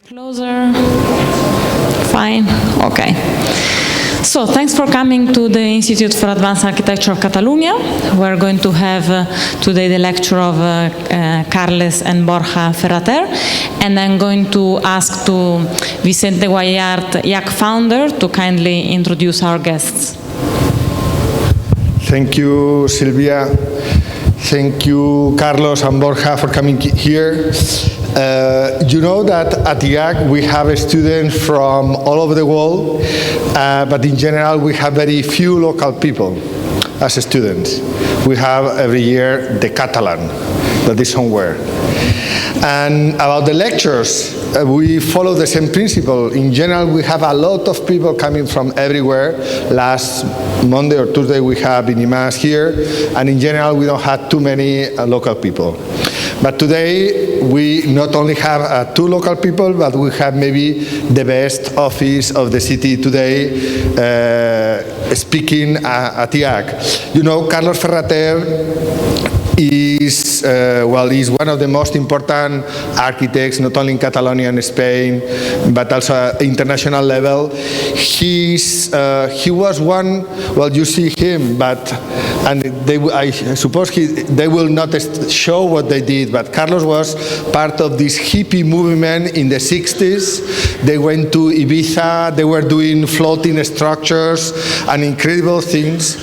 Closer. Fine. Okay. So thanks for coming to the Institute for Advanced Architecture of Catalonia. We're going to have today the lecture of Carles and Borja Ferrater, and I'm going to ask to Vicente Guayart, IAAC founder, to kindly introduce our guests. Thank you, Silvia. Thank you, Carlos and Borja, for coming here. You know that at IAAC we have students from all over the world, but in general we have very few local people as students. We have every year the Catalan, that is somewhere. And about the lectures, we follow the same principle. In general, we have a lot of people coming from everywhere. Last Monday or Tuesday we have Inimas here, and in general we don't have too many local people. But today we not only have 2 local people, but we have maybe the best office of the city today speaking at IAAC. You know, Carlos Ferrater is is one of the most important architects, not only in Catalonia and Spain, but also at international level. He was one. Well, you see him, I suppose they will not show what they did. But Carlos was part of this hippie movement in the 60s. They went to Ibiza. They were doing floating structures and incredible things.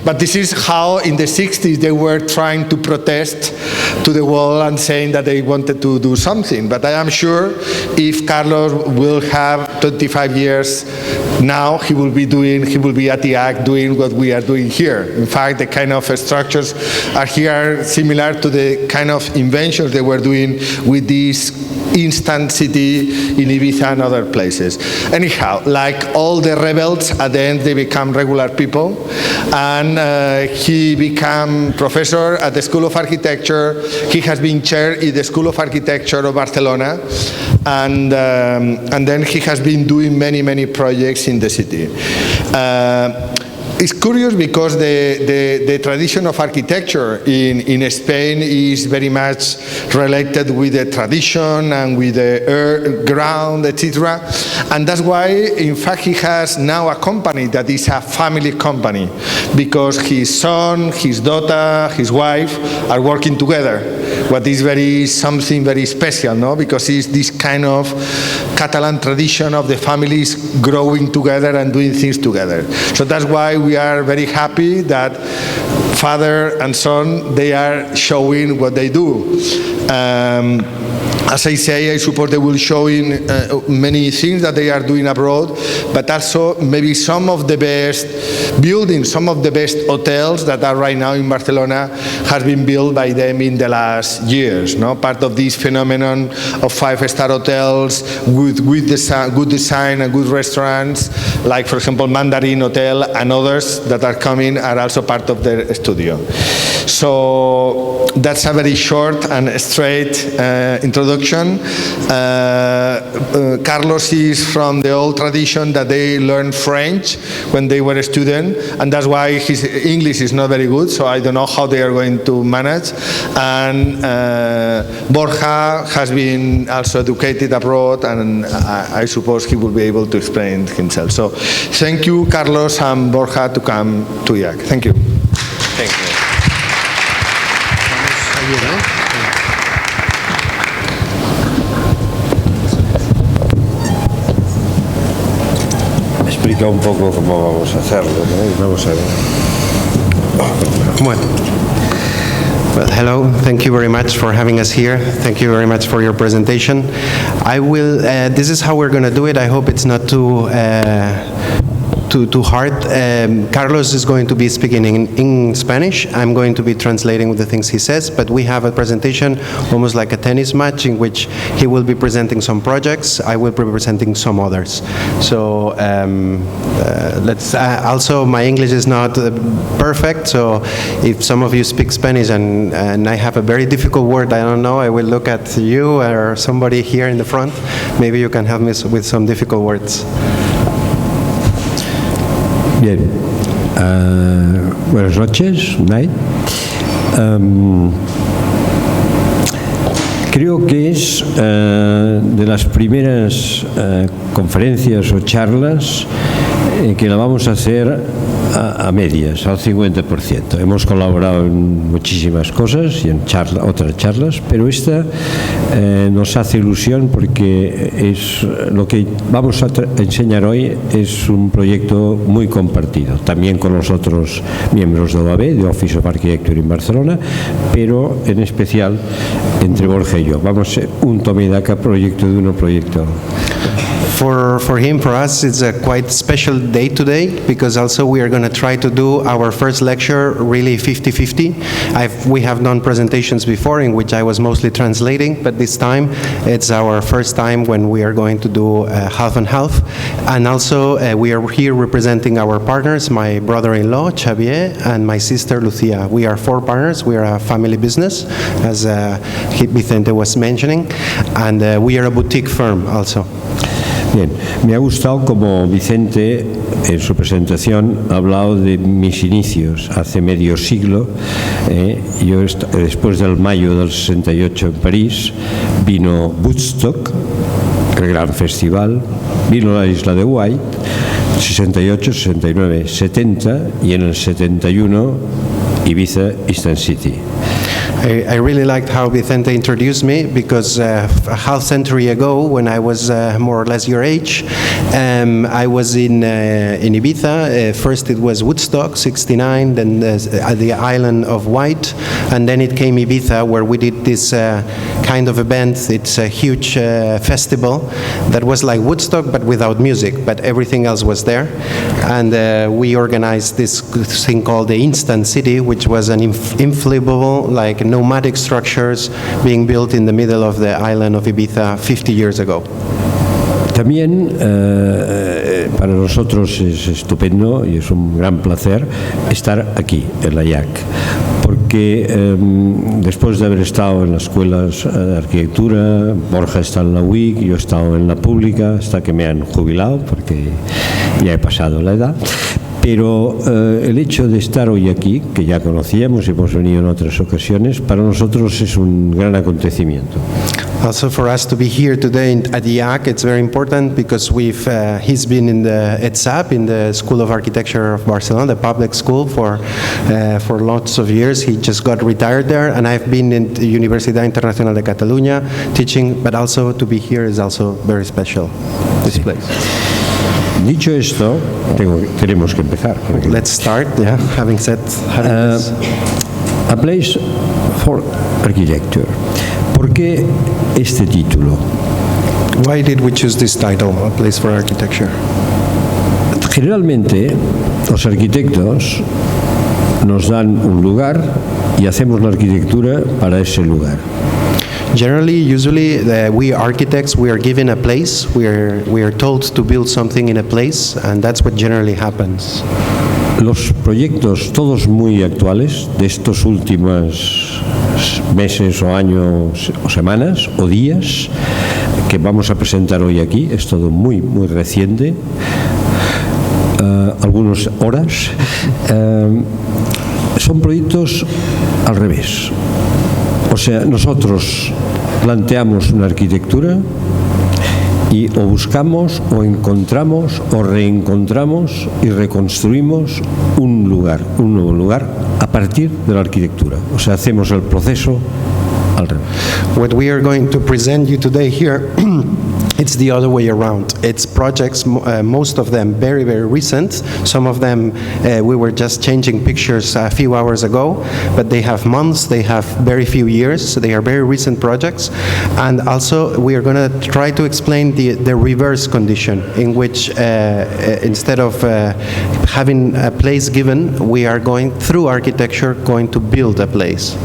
But this is how in the 60s they were trying to protest to the wall and saying that they wanted to do something. But I am sure if Carlos will have 25 years now, he will be at IAAC doing what we are doing here. In fact, the kind of structures are here similar to the kind of inventions they were doing with this instant city in Ibiza and other places. Anyhow, like all the rebels, at the end they become regular people, and he became professor at the School of Architecture. He has been chair in the School of Architecture of Barcelona, and then he has been doing many projects in the city. It's curious because the tradition of architecture in Spain is very much related with the tradition and with the earth, ground, etc. And that's why, in fact, he has now a company that is a family company, because his son, his daughter, his wife are working together. What is something very special, no? Because it's this kind of Catalan tradition of the families growing together and doing things together. So that's why we are very happy that father and son, they are showing what they do. As I say, I suppose they will show in many things that they are doing abroad, but also maybe some of the best buildings, some of the best hotels that are right now in Barcelona has been built by them in the last years. No? Part of this phenomenon of 5-star hotels with good design and good restaurants, like for example Mandarin Hotel and others that are coming are also part of their studio. So that's a very short and straight introduction. Carlos is from the old tradition that they learned French when they were a student, and that's why his English is not very good, so I don't know how they are going to manage. And Borja has been also educated abroad, and I suppose he will be able to explain himself. So thank you, Carlos and Borja, to come to IAAC. Thank you. Thank you. Explica un poco cómo vamos a hacerlo, ¿no? Vamos a ver. Well, hello. Thank you very much for having us here. Thank you very much for your presentation. This is how we're going to do it. I hope it's not too hard. Carlos is going to be speaking in Spanish. I'm going to be translating the things he says, but we have a presentation almost like a tennis match in which he will be presenting some projects, I will be presenting some others. So let's also, my English is not perfect, so if some of you speak Spanish and I have a very difficult word, I don't know, I will look at you or somebody here in the front. Maybe you can help me with some difficult words. Bien, buenas noches, night. Creo que es de las primeras conferencias o charlas que la vamos a hacer a medias, al 50%. Hemos colaborado en muchísimas cosas y en otras charlas, pero esta nos hace ilusión porque es lo que vamos a enseñar hoy es un proyecto muy compartido, también con los otros miembros de OAB, de Office of Architecture en Barcelona, pero en especial entre Borja y yo. Vamos a ser un toma y daca proyecto de uno proyecto. For him, for us, it's a quite special day today because also we are going to try to do our first lecture really 50-50. We have done presentations before in which I was mostly translating, but this time it's our first time when we are going to do half and half. And also we are here representing our partners, my brother-in-law, Xavier, and my sister, Lucía. We are 4 partners. We are a family business, as Vicente was mentioning, and we are a boutique firm also. Bien, me ha gustado como Vicente en su presentación ha hablado de mis inicios hace medio siglo. Yo después del mayo del 68 en París vino Woodstock, el gran festival, vino la isla de White, 68, 69, 70 y en el 71 Ibiza, Eastern City. I really liked how Vicente introduced me because a half century ago, when I was more or less your age, I was in Ibiza. First it was Woodstock, 69, then the island of White, and then it came Ibiza, where we did this kind of event. It's a huge festival that was like Woodstock, but without music, but everything else was there. And we organized this thing called the Instant City, which was an inflatable, like nomadic structures being built in the middle of the island of Ibiza 50 years ago. También para nosotros es estupendo y es un gran placer estar aquí, en la IAAC, porque después de haber estado en las escuelas de arquitectura, Borja está en la UIC, yo he estado en la pública hasta que me han jubilado, porque ya he pasado la edad. Pero el hecho de estar hoy aquí, que ya conocíamos y hemos venido en otras ocasiones, para nosotros es un gran acontecimiento. Also for us to be here today at the IAAC, it's very important because he's been in the ESARQ, in the School of Architecture of Barcelona, the public school, for lots of years. He just got retired there, and I've been in the Universidad International de Catalonia teaching, but also to be here is also very special, this place. Dicho esto, tenemos que empezar. Let's start, yeah, having said this. A Place for Architecture. ¿Por qué este título? Why did we choose this title, A Place for Architecture? Generalmente, los arquitectos nos dan un lugar y hacemos la arquitectura para ese lugar. Usually, we architects, we are given a place, we are told to build something in a place, and that's what generally happens. Los proyectos, todos muy actuales, de estos últimos meses o años o semanas o días, que vamos a presentar hoy aquí, es todo muy, muy reciente, algunas horas, son proyectos al revés. O sea, nosotros planteamos una arquitectura y o buscamos o encontramos o reencontramos y reconstruimos un lugar, un nuevo lugar a partir de la arquitectura. O sea, hacemos el proceso al revés. What we are going to present you today here, it's the other way around. It's projects, most of them very, very recent. Some of them we were just changing pictures a few hours ago, but they have months, they have very few years, so they are very recent projects. And also we are going to try to explain the reverse condition in which instead of having a place given, we are going through architecture going to build a place.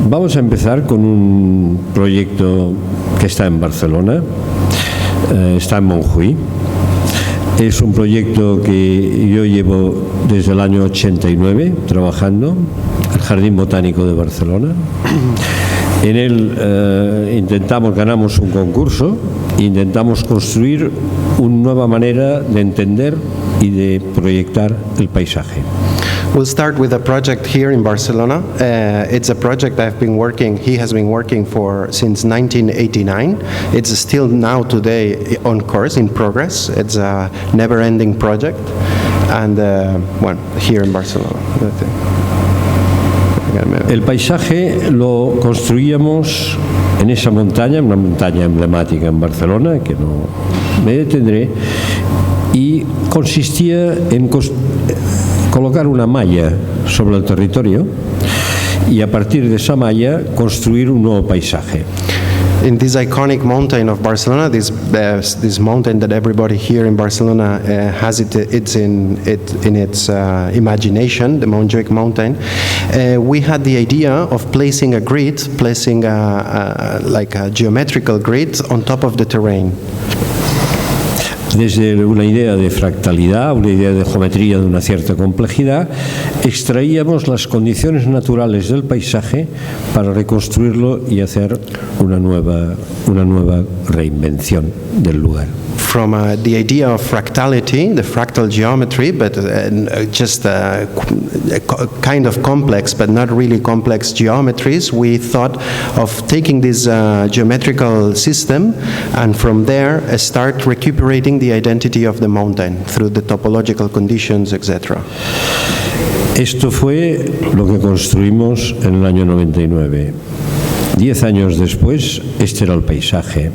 Vamos a empezar con un proyecto que está en Barcelona, está en Montjuïc. Es un proyecto que yo llevo desde el año 89 trabajando, el Jardín Botánico de Barcelona. En él ganamos un concurso, intentamos construir una nueva manera de entender y de proyectar el paisaje. We'll start with a project here in Barcelona. It's a project he has been working for since 1989. It's still now today on course, in progress. It's a never-ending project, and here in Barcelona. El paisaje lo construíamos en esa montaña, una montaña emblemática en Barcelona, que no me detendré, y consistía en colocar una malla sobre el territorio y a partir de esa malla construir un nuevo paisaje. In this iconic mountain of Barcelona, this mountain that everybody here in Barcelona has it's in its imagination, the Montjuic mountain. We had the idea of placing a grid, like a geometrical grid on top of the terrain. Desde una idea de fractalidad, una idea de geometría de una cierta complejidad, extraíamos las condiciones naturales del paisaje para reconstruirlo y hacer una nueva reinvención del lugar. From the idea of fractality, the fractal geometry, but just kind of complex, but not really complex geometries, we thought of taking this geometrical system and from there start recuperating the identity of the mountain through the topological conditions, etc. Esto fue lo que construimos en el año 99. 10 años después, este era el paisaje.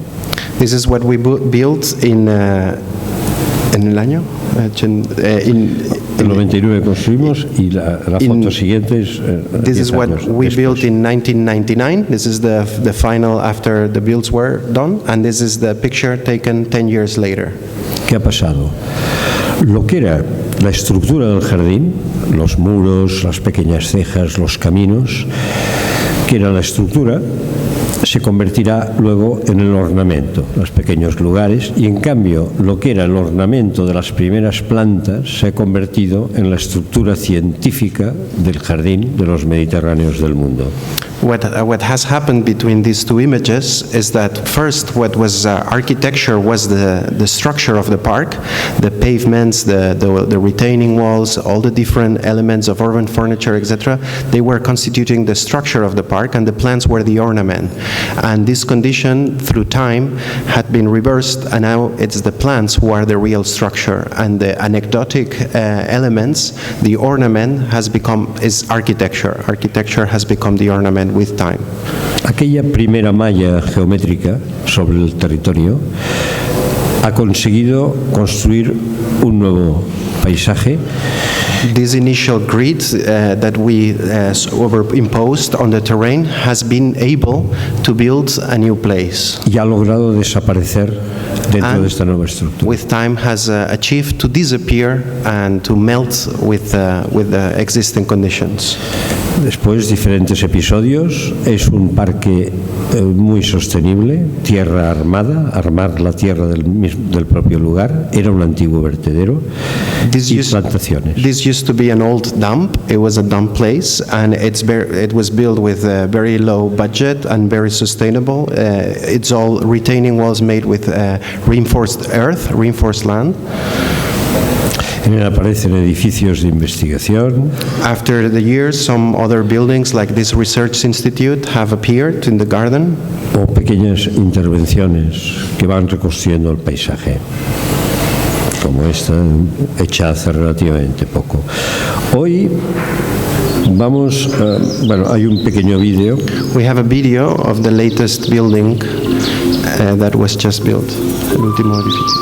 This is what we built en el año? En el 99 construimos y la foto siguiente es This is what we built in 1999. This is the final after the builds were done, and this is the picture taken 10 years later. ¿Qué ha pasado? Lo que era la estructura del jardín, los muros, las pequeñas cejas, los caminos, que era la estructura, se convertirá luego en el ornamento, los pequeños lugares, y en cambio lo que era el ornamento de las primeras plantas se ha convertido en la estructura científica del jardín de los mediterráneos del mundo. What has happened between these two images is that first what was architecture was the structure of the park, the pavements, the retaining walls, all the different elements of urban furniture, etc. They were constituting the structure of the park, and the plants were the ornament. And this condition through time had been reversed, and now it's the plants who are the real structure, and the anecdotic elements, the ornament is architecture. Architecture has become the ornament with time. Aquella primera malla geométrica sobre el territorio ha conseguido construir un nuevo paisaje. This initial grid that we imposed on the terrain has been able to build a new place. Y ha logrado desaparecer dentro de esta nueva estructura. With time has achieved to disappear and to melt with the existing conditions. Después, diferentes episodios. Es un parque muy sostenible, tierra armada, armar la tierra del propio lugar. Era un antiguo vertedero y plantaciones. This used to be an old dump. It was a dump place, and it was built with a very low budget and very sustainable. It's all retaining walls made with reinforced earth, reinforced land. En él aparecen edificios de investigación. After the years, some other buildings like this research institute have appeared in the garden. O pequeñas intervenciones que van reconstruyendo el paisaje, como esta, hecha hace relativamente poco. Hoy vamos, hay un pequeño vídeo. We have a video of the latest building that was just built, el último edificio.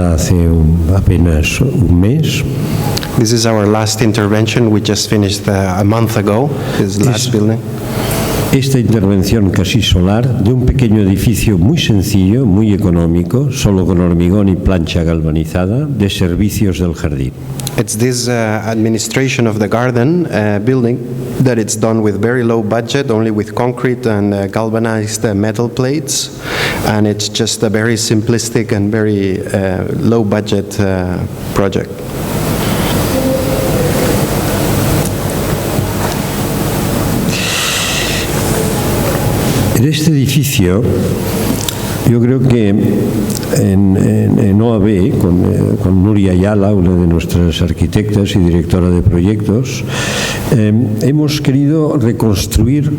terminada hace apenas un mes. This is our last intervention. We just finished a month ago, this last building. Esta intervención casi solar de un pequeño edificio muy sencillo, muy económico, solo con hormigón y plancha galvanizada, de servicios del jardín. It's this administration of the garden building that it's done with very low budget, only with concrete and galvanized metal plates, and it's just a very simplistic and very low budget project. En este edificio, yo creo que en OAB, con Nuria Ayala, una de nuestras arquitectas y directora de proyectos, hemos querido reconstruir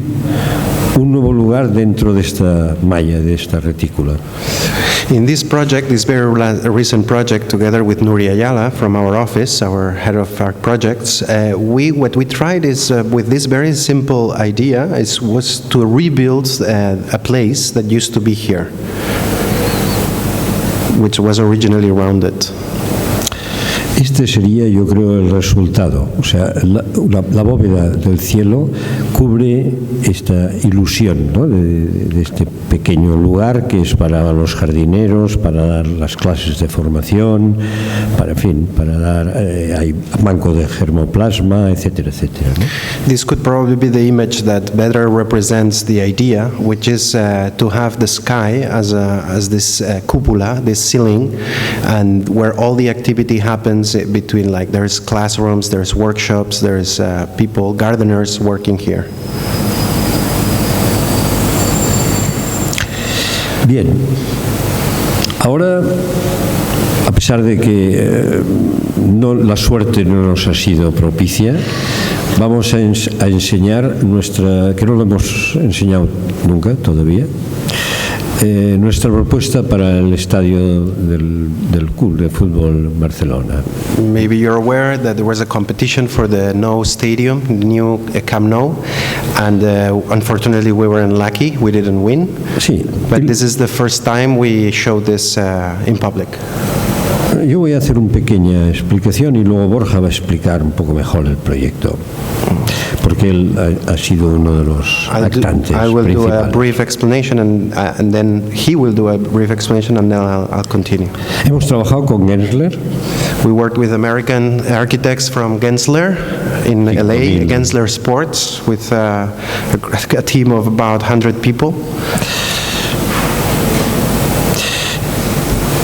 un nuevo lugar dentro de esta malla, de esta retícula. In this project, this very recent project, together with Nuria Ayala from our office, our head of our projects, what we tried is, with this very simple idea, was to rebuild a place that used to be here, which was originally rounded. Este sería, yo creo, el resultado. O sea, la bóveda del cielo cubre esta ilusión, ¿no?, de este pequeño lugar que es para los jardineros, para dar las clases de formación, para, en fin, para dar hay banco de germoplasma, etcétera, etcétera, ¿no? This could probably be the image that better represents the idea, which is to have the sky as this cupola, this ceiling, and where all the activity happens between, like, there's classrooms, there's workshops, there's people, gardeners working here. Bien, ahora, a pesar de que la suerte no nos ha sido propicia, vamos a enseñar nuestra, que no lo hemos enseñado nunca todavía, nuestra propuesta para el estadio del club de fútbol Barcelona. Maybe you're aware that there was a competition for the Nou Stadium, the new Camp Nou, and unfortunately we were unlucky, we didn't win. Sí. But this is the first time we showed this in public. Yo voy a hacer una pequeña explicación y luego Borja va a explicar un poco mejor el proyecto, porque él ha sido uno de los actantes I will principales. do a brief explanation and then he will do a brief explanation and then I'll continue. Hemos trabajado con Gensler. We worked with American architects from Gensler in LA, Gensler Sports, with a team of about 100 people.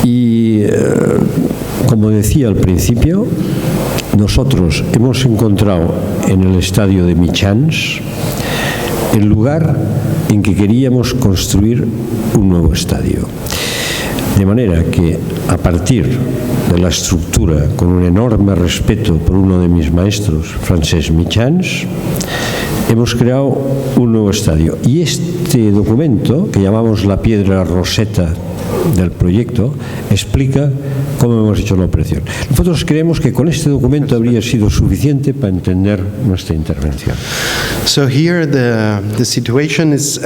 Y como decía al principio, nosotros hemos encontrado en el estadio de Michans el lugar en que queríamos construir un nuevo estadio. De manera que, a partir de la estructura, con un enorme respeto por uno de mis maestros, Francesc Michans, hemos creado un nuevo estadio. Y este documento, que llamamos la piedra roseta del proyecto, explica cómo hemos hecho la operación. Nosotros creemos que con este documento habría sido suficiente para entender nuestra intervención. So here the situation is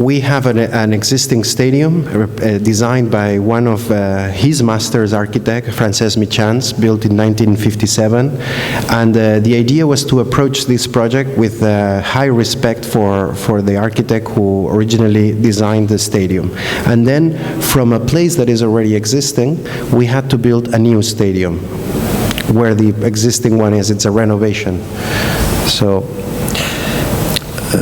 we have an existing stadium designed by one of his master's architect, Francesc Michans, built in 1957, and the idea was to approach this project with high respect for the architect who originally designed the stadium. And then from a place that is already existing, we had to build a new stadium where the existing one is. It's a renovation. So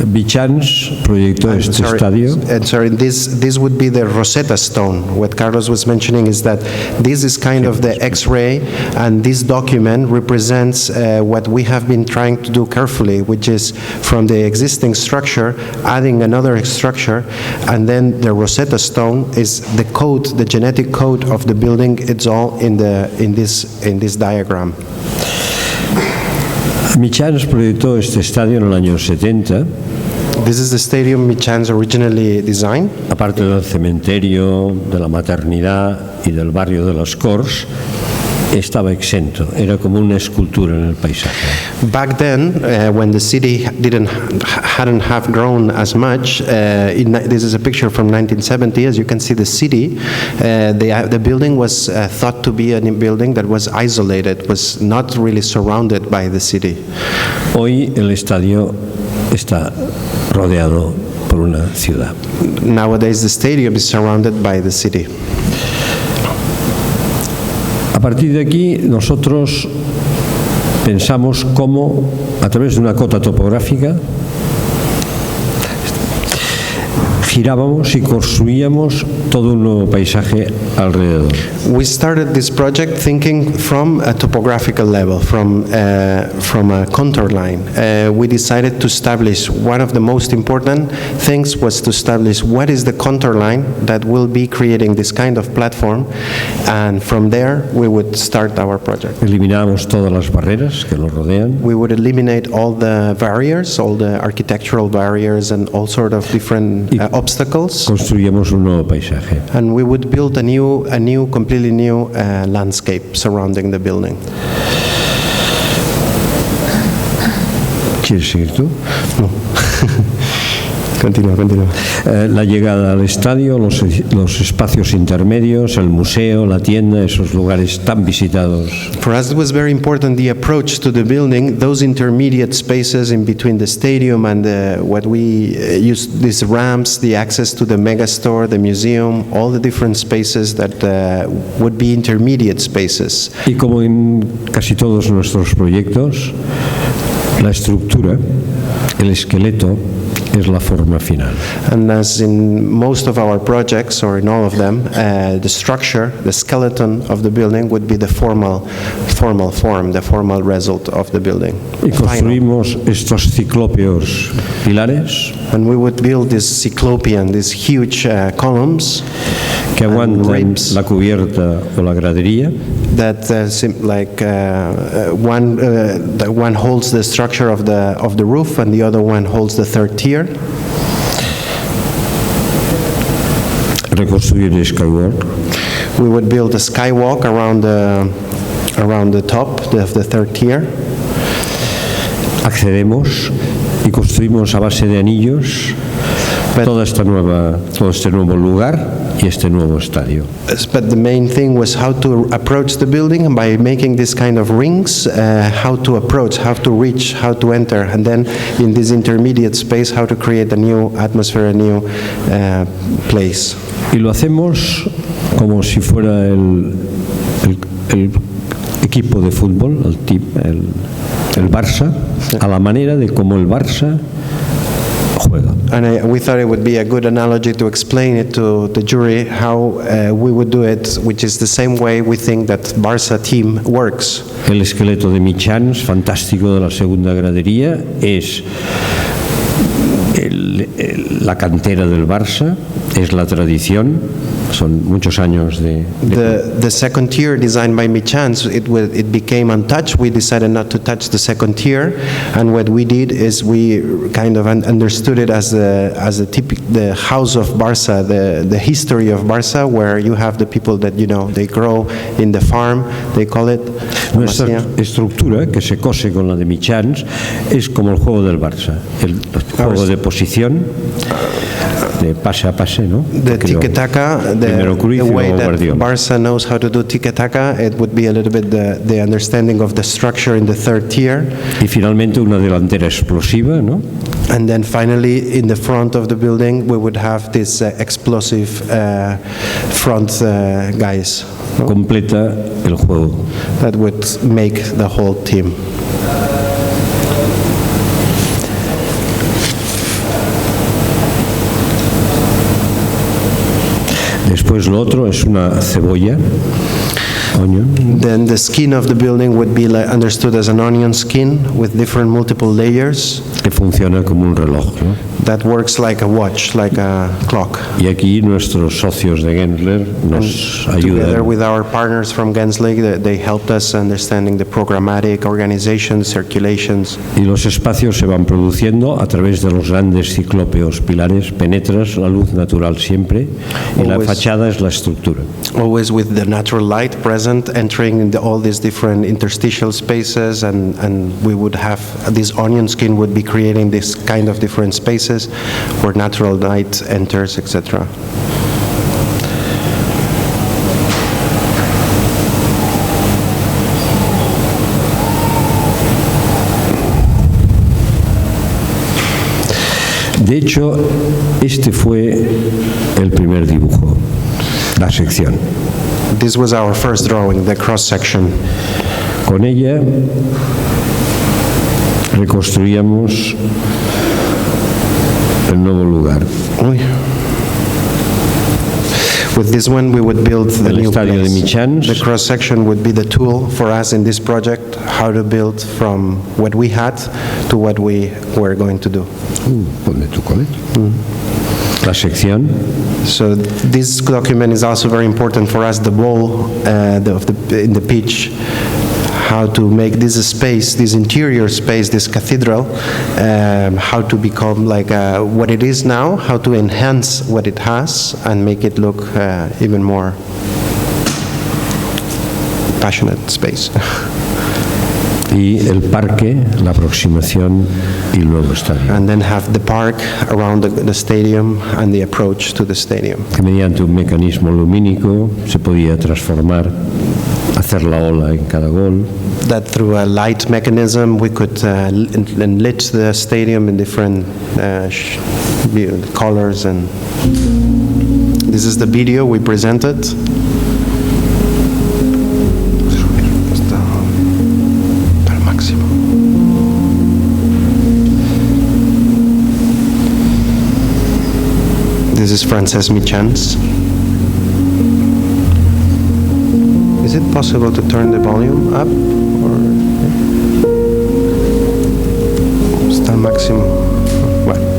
Michans proyectó este estadio. And sorry, this would be the Rosetta Stone. What Carlos was mentioning is that this is kind of the X-ray, and this document represents what we have been trying to do carefully, which is from the existing structure, adding another structure, and then the Rosetta Stone is the code, the genetic code of the building. It's all in this diagram. Michans proyectó este estadio en el año 70. This is the stadium Michans originally designed. Aparte del cementerio, de la maternidad y del barrio de las Corts, estaba exento, era como una escultura en el paisaje. Back then, when the city hadn't have grown as much, this is a picture from 1970. As you can see, the city, the building was thought to be a building that was isolated, was not really surrounded by the city. Hoy el estadio está rodeado por una ciudad. Nowadays, the stadium is surrounded by the city. A partir de aquí, nosotros pensamos cómo, a través de una cota topográfica, girábamos y construíamos todo un nuevo paisaje alrededor. We started this project thinking from a topographical level, from a contour line. We decided to establish one of the most important things was to establish what is the contour line that will be creating this kind of platform, and from there we would start our project. Eliminamos todas las barreras que nos rodean. We would eliminate all the barriers, all the architectural barriers and all sort of different obstacles. Construíamos un nuevo paisaje. And we would build a completely new landscape surrounding the building. ¿Quieres seguir tú? No. Continúa. La llegada al estadio, los espacios intermedios, el museo, la tienda, esos lugares tan visitados. For us it was very important the approach to the building, those intermediate spaces in between the stadium and what we use, these ramps, the access to the megastore, the museum, all the different spaces that would be intermediate spaces. Y como en casi todos nuestros proyectos, la estructura, el esqueleto, es la forma final. And as in most of our projects, or in all of them, the structure, the skeleton of the building would be the formal form, the formal result of the building. Y construimos estos ciclópeos pilares And we would build this cyclopean, these huge columns que aguantan la cubierta o la gradería. That one holds the structure of the roof and the other one holds the third tier. Reconstruir el skywalk. We would build a skywalk around the top of the third tier. Accedemos y construimos a base de anillos todo este nuevo lugar y este nuevo estadio. But the main thing was how to approach the building, and by making this kind of rings, how to approach, how to reach, how to enter, and then in this intermediate space, how to create a new atmosphere, a new place. Y lo hacemos como si fuera el equipo de fútbol, el Barça, a la manera de como el Barça juega. And we thought it would be a good analogy to explain it to the jury how we would do it, which is the same way we think that Barça team works. El esqueleto de Michans, fantástico, de la segunda gradería, es la cantera del Barça, es la tradición, son muchos años de The second tier designed by Michans, it became untouched. We decided not to touch the second tier, and what we did is we kind of understood it as the house of Barça, the history of Barça, where you have the people that they grow in the farm, they call it. Nuestra estructura, que se cose con la de Michans, es como el juego del Barça, el juego de posición, de pase a pase, ¿no? The tiki-taka, the way that Barça knows how to do tiki-taka, it would be a little bit the understanding of the structure in the third tier. Y finalmente una delantera explosiva, ¿no? And then finally, in the front of the building, we would have this explosive front guys. No? Completa el juego. That would make the whole team. Después lo otro es una cebolla, onion. Then the skin of the building would be understood as an onion skin with different multiple layers. que funciona como un reloj, ¿no? that works like a watch, like a clock. Y aquí nuestros socios de Gensler nos Together ayudan. with our partners from Gensler, they helped us understanding the programmatic organization, circulations. Y los espacios se van produciendo a través de los grandes ciclópeos pilares. Penetras la luz natural siempre y la Always. fachada es la estructura. Always with the natural light present, entering in all these different interstitial spaces, and we would have, this onion skin would be creating this kind of different spaces where natural light enters, etc. De hecho, este fue el primer dibujo, la sección. This was our first drawing, the cross-section. Con ella reconstruíamos el nuevo lugar, Uy. With this one, we would build the el new estadio de place. Michans. The cross-section would be the tool for us in this project, how to build from what we had to what we were going to do. ¿Dónde tú comes? La sección So this document is also very important for us, the wall in the pitch, how to make this space, this interior space, this cathedral, how to become like what it is now, how to enhance what it has and make it look even more passionate space. y el parque, la aproximación y el nuevo estadio. And then have the park around the stadium and the approach to the stadium. Que mediante un mecanismo lumínico se podía transformar, hacer la ola en cada gol. That through a light mechanism we could enrich the stadium in different colors, and this is the video we presented. This is Frances Michans. Is it possible to turn the volume up? Or está al máximo? Bueno.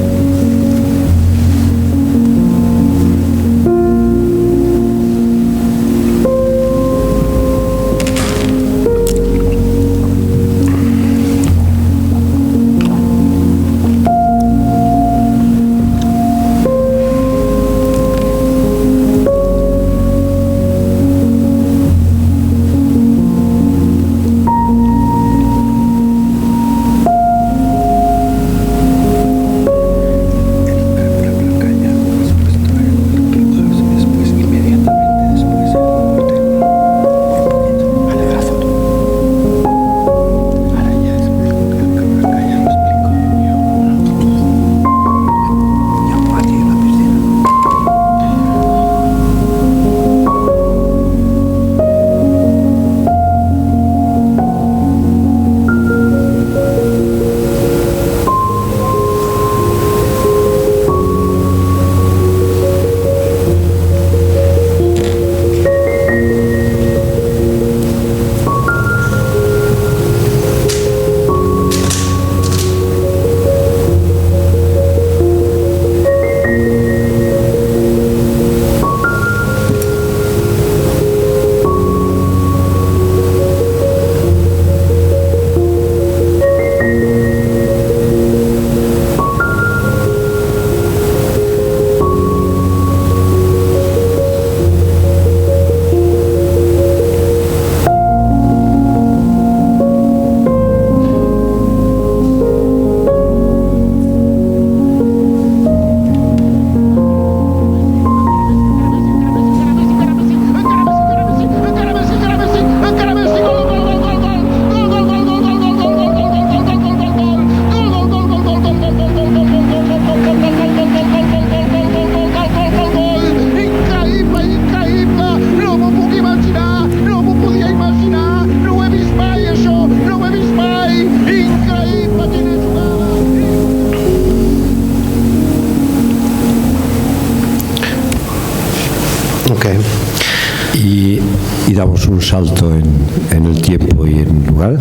damos un salto en el tiempo y en lugar.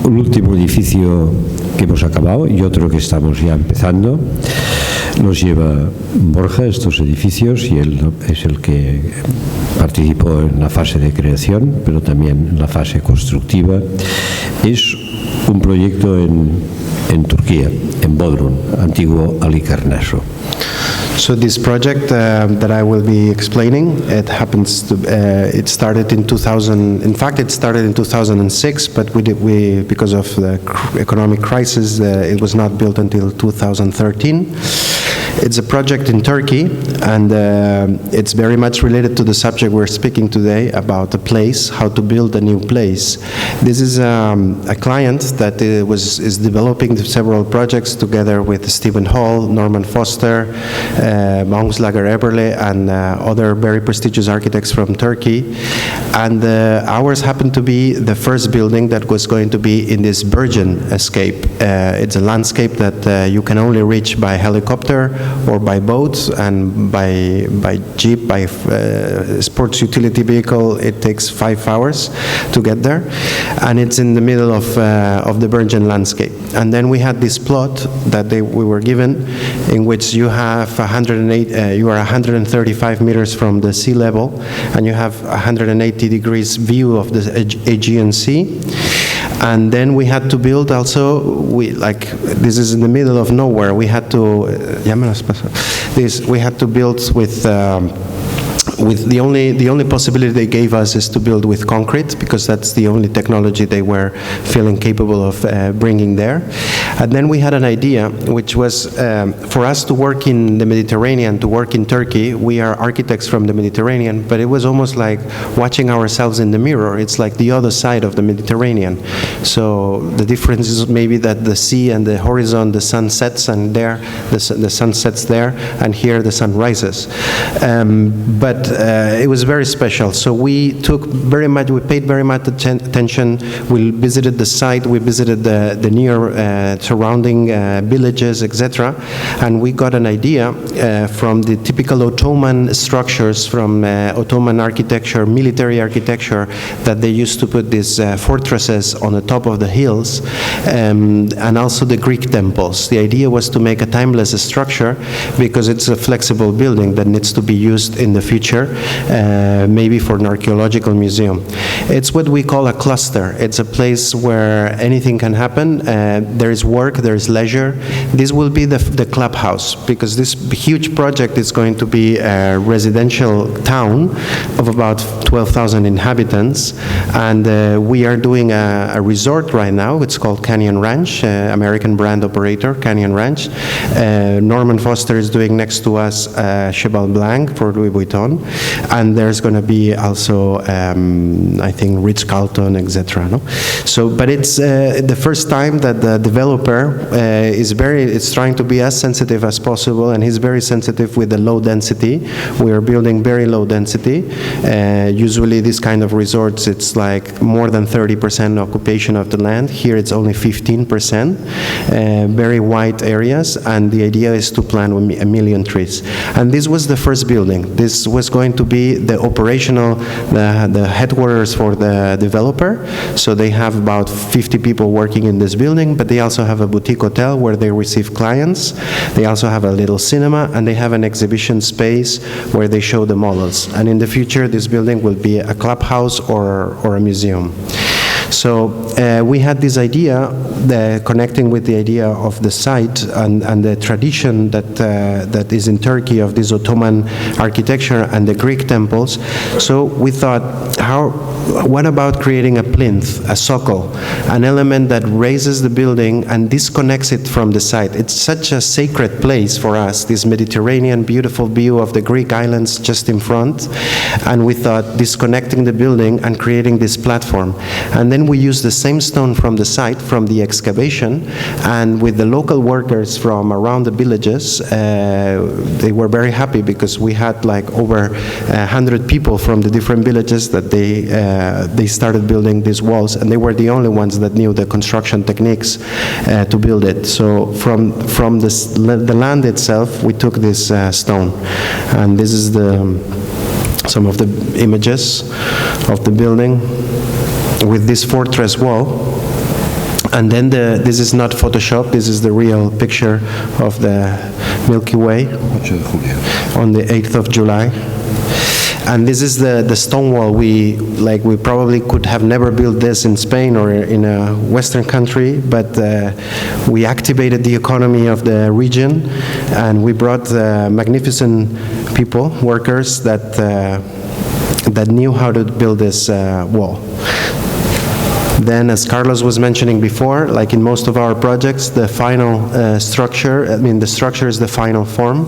Un último edificio que hemos acabado y otro que estamos ya empezando. Los lleva Borja, estos edificios, y él es el que participó en la fase de creación, pero también en la fase constructiva. Es un proyecto en Turquía, en Bodrum, antiguo Halikarnaso. So this project that I will be explaining, it happens to, it started in 2000, in fact it started in 2006, but we because of the economic crisis, it was not built until 2013. It's a project in Turkey, and it's very much related to the subject we're speaking today about a place, how to build a new place. This is a client that is developing several projects together with Stephen Hall, Norman Foster, Mauslager Eberle, and other very prestigious architects from Turkey. And ours happened to be the first building that was going to be in this virgin escape. It's a landscape that you can only reach by helicopter or by boat, and by jeep, by sports utility vehicle, it takes 5 hours to get there. And it's in the middle of the virgin landscape. And then we had this plot that we were given, in which you have you are 135 meters from the sea level, and you have 180 degrees view of the Aegean Sea. And then we had to build also, this is in the middle of nowhere, we had to, we had to build with the only possibility they gave us is to build with concrete, because that's the only technology they were feeling capable of bringing there. And then we had an idea, which was for us to work in the Mediterranean, to work in Turkey. We are architects from the Mediterranean, but it was almost like watching ourselves in the mirror. It's like the other side of the Mediterranean. So the difference is maybe that the sea and the horizon, the sun sets, and there the sun sets there, and here the sun rises. But it was very special. So we paid very much attention. We visited the site, we visited the near surrounding villages, etc. And we got an idea from the typical Ottoman structures, from Ottoman architecture, military architecture, that they used to put these fortresses on the top of the hills, and also the Greek temples. The idea was to make a timeless structure, because it's a flexible building that needs to be used in the future, maybe for an archaeological museum. It's what we call a cluster. It's a place where anything can happen. There is work, there is leisure. This will be the clubhouse, because this huge project is going to be a residential town of about 12,000 inhabitants, and we are doing a resort right now. It's called Canyon Ranch, American brand operator, Canyon Ranch. Norman Foster is doing next to us Cheval Blanc for Louis Vuitton, and there's going to be also I think Ritz-Carlton, etc. No? So, but it's the first time that the developer is trying to be as sensitive as possible, and he's very sensitive with the low density. We are building very low density. Usually this kind of resorts, it's like more than 30% occupation of the land. Here it's only 15%, very wide areas, and the idea is to plant 1 million trees. And this was the first building. This was going to be the operational, the headquarters for the developer. So they have about 50 people working in this building, but they also have a boutique hotel where they receive clients. They also have a little cinema, and they have an exhibition space where they show the models. And in the future, this building will be a clubhouse or a museum. So we had this idea, connecting with the idea of the site and the tradition that is in Turkey of this Ottoman architecture and the Greek temples. So we thought, what about creating a plinth, a socle, an element that raises the building and disconnects it from the site? It's such a sacred place for us, this Mediterranean beautiful view of the Greek islands just in front. And we thought disconnecting the building and creating this platform. And then we used the same stone from the site, from the excavation, and with the local workers from around the villages, they were very happy, because we had like over 100 people from the different villages that they started building these walls, and they were the only ones that knew the construction techniques to build it. So from the land itself, we took this stone, and this is some of the images of the building with this fortress wall. And then this is not Photoshop, this is the real picture of the Milky Way on the 8th of July. And this is the stone wall. We probably could have never built this in Spain or in a Western country, but we activated the economy of the region, and we brought magnificent people, workers that knew how to build this wall. Then, as Carlos was mentioning before, like in most of our projects, the final structure, the structure is the final form.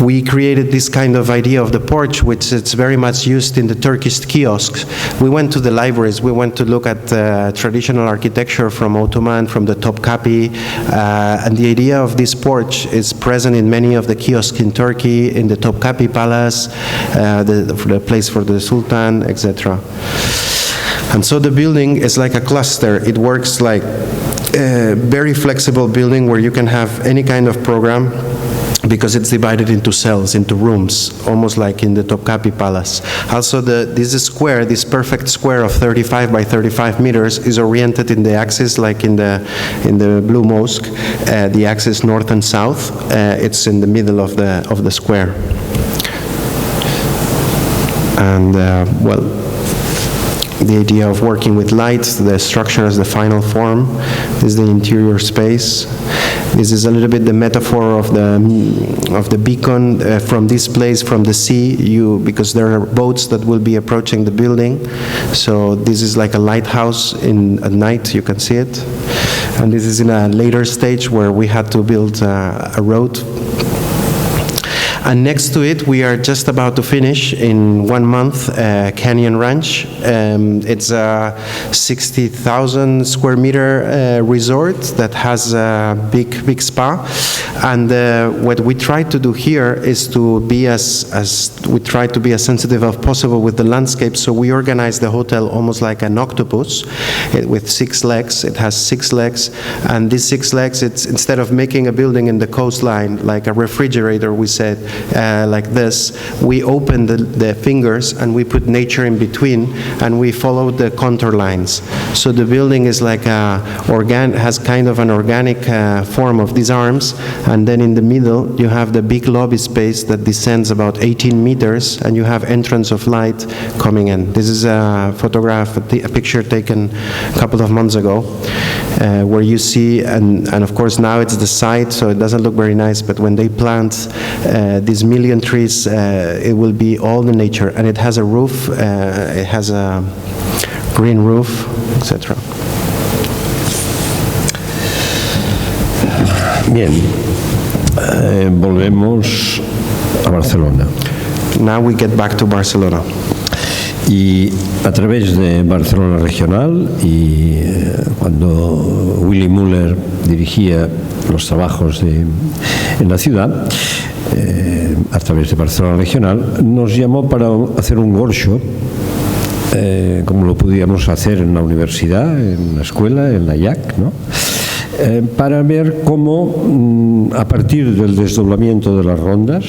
We created this kind of idea of the porch, which is very much used in the Turkish kiosks. We went to the libraries, we went to look at traditional architecture from Ottoman, from the Topkapi, and the idea of this porch is present in many of the kiosks in Turkey, in the Topkapi Palace, the place for the Sultan, etc. And so the building is like a cluster. It works like a very flexible building where you can have any kind of program, because it's divided into cells, into rooms, almost like in the Topkapi Palace. Also, this square, this perfect square of 35 by 35 meters is oriented in the axis, like in the Blue Mosque, the axis north and south. It's in the middle of the square. And, the idea of working with light, the structure as the final form, this is the interior space. This is a little bit the metaphor of the beacon from this place, from the sea, because there are boats that will be approaching the building. So this is like a lighthouse at night, you can see it. And this is in a later stage where we had to build a road. And next to it, we are just about to finish in 1 month Canyon Ranch. It's a 60,000 square meter resort that has a big spa. And what we try to do here is to be as sensitive as possible with the landscape. So we organize the hotel almost like an octopus with 6 legs. It has 6 legs, and these 6 legs, it's instead of making a building in the coastline like a refrigerator, we said, like this, we open the fingers and we put nature in between, and we follow the contour lines. So the building is like has kind of an organic form of these arms, and then in the middle you have the big lobby space that descends about 18 meters, and you have entrance of light coming in. This is a photograph, a picture taken a couple of months ago, where you see, and of course now it's the site, so it doesn't look very nice, but when they plant these million trees, it will be all the nature, and it has a roof, it has a green roof, etc. Bien, volvemos a Barcelona. Now we get back to Barcelona. Y a través de Barcelona Regional, y cuando Willy Müller dirigía los trabajos en la ciudad, a través de Barcelona Regional, nos llamó para hacer un workshop, como lo podíamos hacer en la universidad, en la escuela, en la IAAC, ¿no? Para ver cómo, a partir del desdoblamiento de las rondas,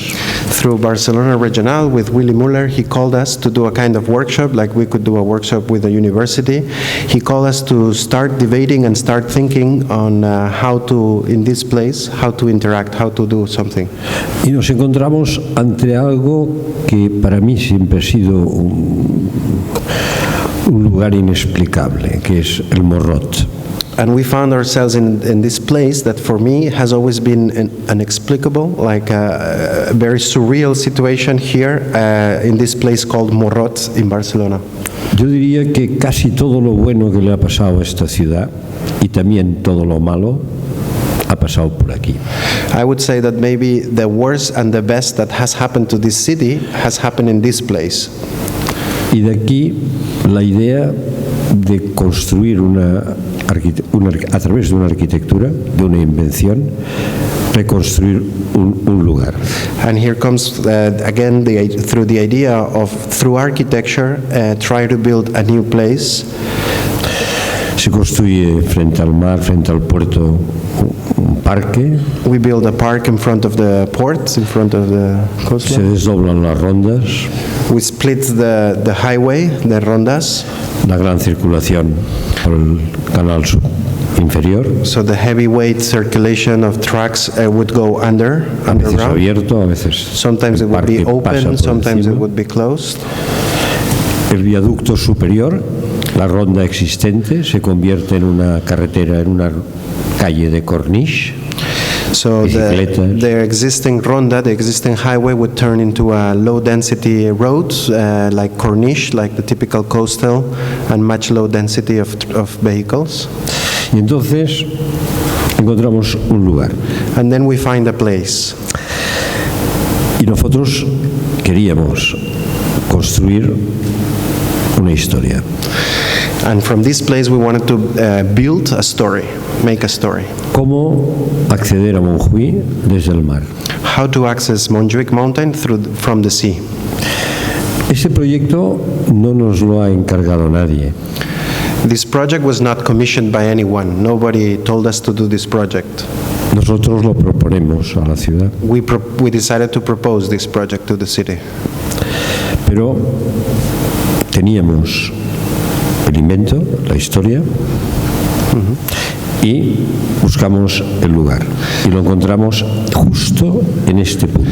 through Barcelona Regional with Willy Müller, he called us to do a kind of workshop, like we could do a workshop with a university. He called us to start debating and start thinking on how to, in this place, how to interact, how to do something. Y nos encontramos ante algo que para mí siempre ha sido un lugar inexplicable, que es el Morrot. And we found ourselves in this place that for me has always been inexplicable, like a very surreal situation here in this place called Morrot in Barcelona. Yo diría que casi todo lo bueno que le ha pasado a esta ciudad y también todo lo malo ha pasado por aquí. I would say that maybe the worst and the best that has happened to this city has happened in this place. Y de aquí la idea de construir a través de una arquitectura, de una invención, reconstruir un lugar. And here comes again through the idea of, through architecture, try to build a new place. Se construye frente al mar, frente al puerto, un parque, We build a park in front of the port, in front of the se coastline. desdoblan las rondas, We split the highway, the rondas, la gran circulación por el canal inferior, so the heavyweight circulation of trucks would go a veces underground. abierto, a veces Sometimes it el would be parque pasa open, por sometimes it encima. would be closed. El viaducto superior, la ronda existente, se convierte en una carretera, en una calle de corniche. So Bicicletas. the existing ronda, the existing highway would turn into a low-density road, like corniche, like the typical coastal, and much low density of vehicles. Y entonces encontramos un lugar. And then we find a place. Y nosotros queríamos construir una historia. And from this place we wanted to build a story, make a story. ¿Cómo acceder a Montjuïc desde el mar? How to access Montjuic Mountain from the sea. Ese proyecto no nos lo ha encargado nadie. This project was not commissioned by anyone. Nobody told us to do this project. Nosotros lo proponemos a la ciudad. We decided to propose this project to the city. Pero teníamos el invento, la historia, y buscamos el lugar. Y lo encontramos justo en este punto.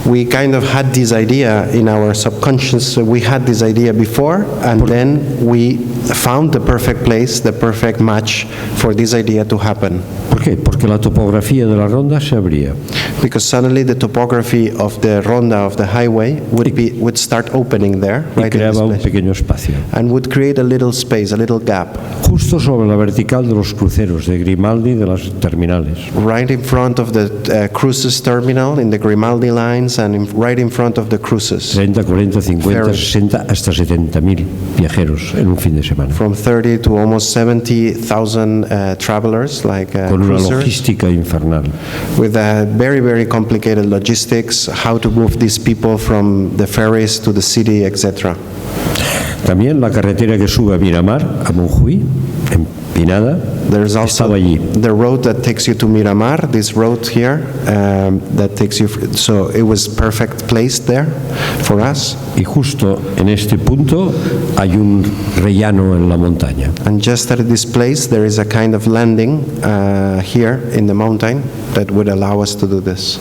We kind of had this idea in our subconscious. We had this idea before, and then we found the perfect place, the perfect match for this idea to happen. ¿Por qué? Porque la topografía de la ronda se abría. Because suddenly the topography of the ronda of the highway would start opening there, Y right in this creaba un place, pequeño espacio. and would create a little space, a little gap, Justo sobre la vertical de los cruceros de Grimaldi de las terminales. right in front of the cruises terminal, in the Grimaldi lines, and right in front of the cruises. 30, 40, 50, Ferry. 60, hasta 70.000 viajeros en un fin de semana. From 30 to almost 70,000 travelers, like Con una cruisers, logística infernal. with very, very complicated logistics, how to move these people from the ferries to the city, etc. También la carretera que sube a Miramar, a Montjuïc, empinada, There's also estaba allí. the road that takes you to Miramar, this road here, that takes you, so it was perfect placed there for us. Y justo en este punto hay un rellano en la montaña. And just at this place, there is a kind of landing here in the mountain that would allow us to do this.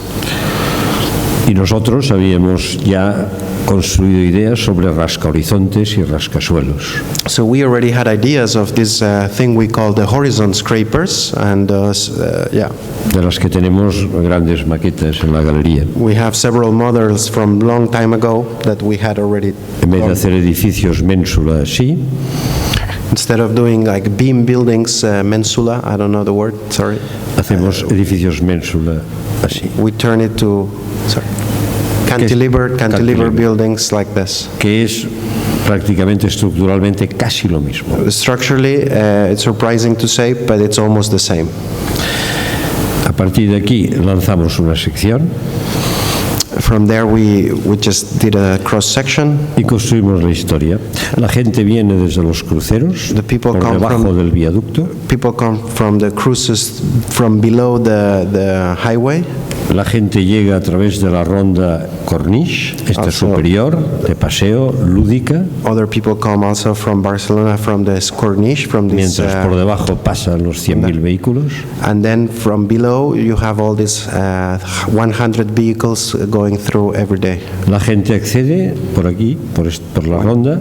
Y nosotros habíamos ya construido ideas sobre rascahorizontes y rascasuelos. So we already had ideas of this thing we call the horizon scrapers, and yeah, De las que tenemos grandes maquetas en la galería. we have several models from long time ago that we had already. En vez de hacer edificios ménsula así, Instead of doing like beam buildings, mensula, I don't know the word, sorry, hacemos edificios ménsula así, we turn it to, sorry, cantilever Cantilever. buildings like this. que es prácticamente estructuralmente casi lo mismo. Structurally, it's surprising to say, but it's almost the same. A partir de aquí lanzamos una sección From there, we just did a cross-section. y construimos la historia. La gente viene desde los cruceros, The people por come debajo from- del viaducto. People come from the cruises from below the highway. La gente llega a través de la ronda Corniche, esta Also- superior, de paseo, lúdica, Other people come also from Barcelona, from the Corniche, from this, mientras por debajo pasan los 100.000 vehículos. and then from below you have all these 100 vehicles going through every day. La gente accede por aquí, por la ronda.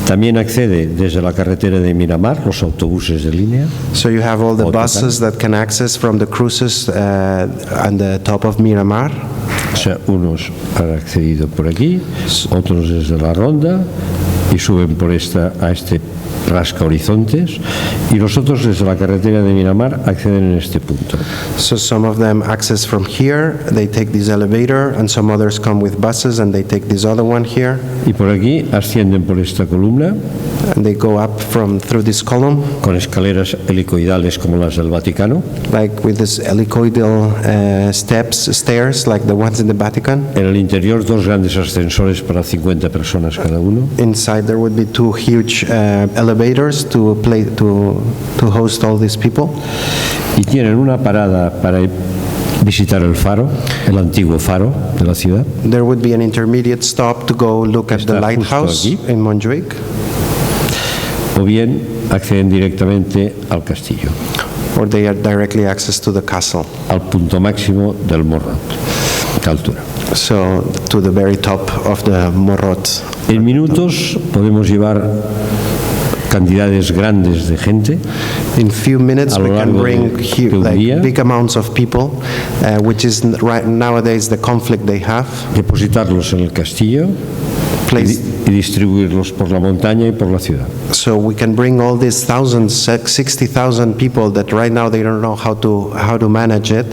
También accede desde la carretera de Miramar, los autobuses de línea. So you have all the Autocar. buses that can access from the cruises on the top of Miramar. O sea, unos han accedido por aquí, otros desde la ronda y suben por a este rasca horizontes, y los otros desde la carretera de Miramar acceden en este punto. So some of them access from here, they take this elevator, and some others come with buses and they take this other one here. Y por aquí ascienden por esta columna and they go up through this column, con escaleras helicoidales como las del Vaticano. like with this helicoidal stairs, like the ones in the Vatican. En el interior, dos grandes ascensores para 50 personas cada uno. Inside there would be two huge elevators to host all these people. Y tienen una parada para visitar el faro, el antiguo faro de la ciudad. There would be an intermediate stop to go look at the Está justo lighthouse aquí. in Montjuic, O bien acceden directamente al castillo, or they are directly access to the castle. al punto máximo del Morro, de altura. So to the very top of the Morrot. En minutos podemos llevar cantidades grandes de gente. In few minutes A lo we can largo bring de un día. big amounts of people, which is right nowadays the conflict they have. Depositarlos en el castillo Place, y distribuirlos por la montaña y por la ciudad. so we can bring all these 60,000 people that right now they don't know how to manage it.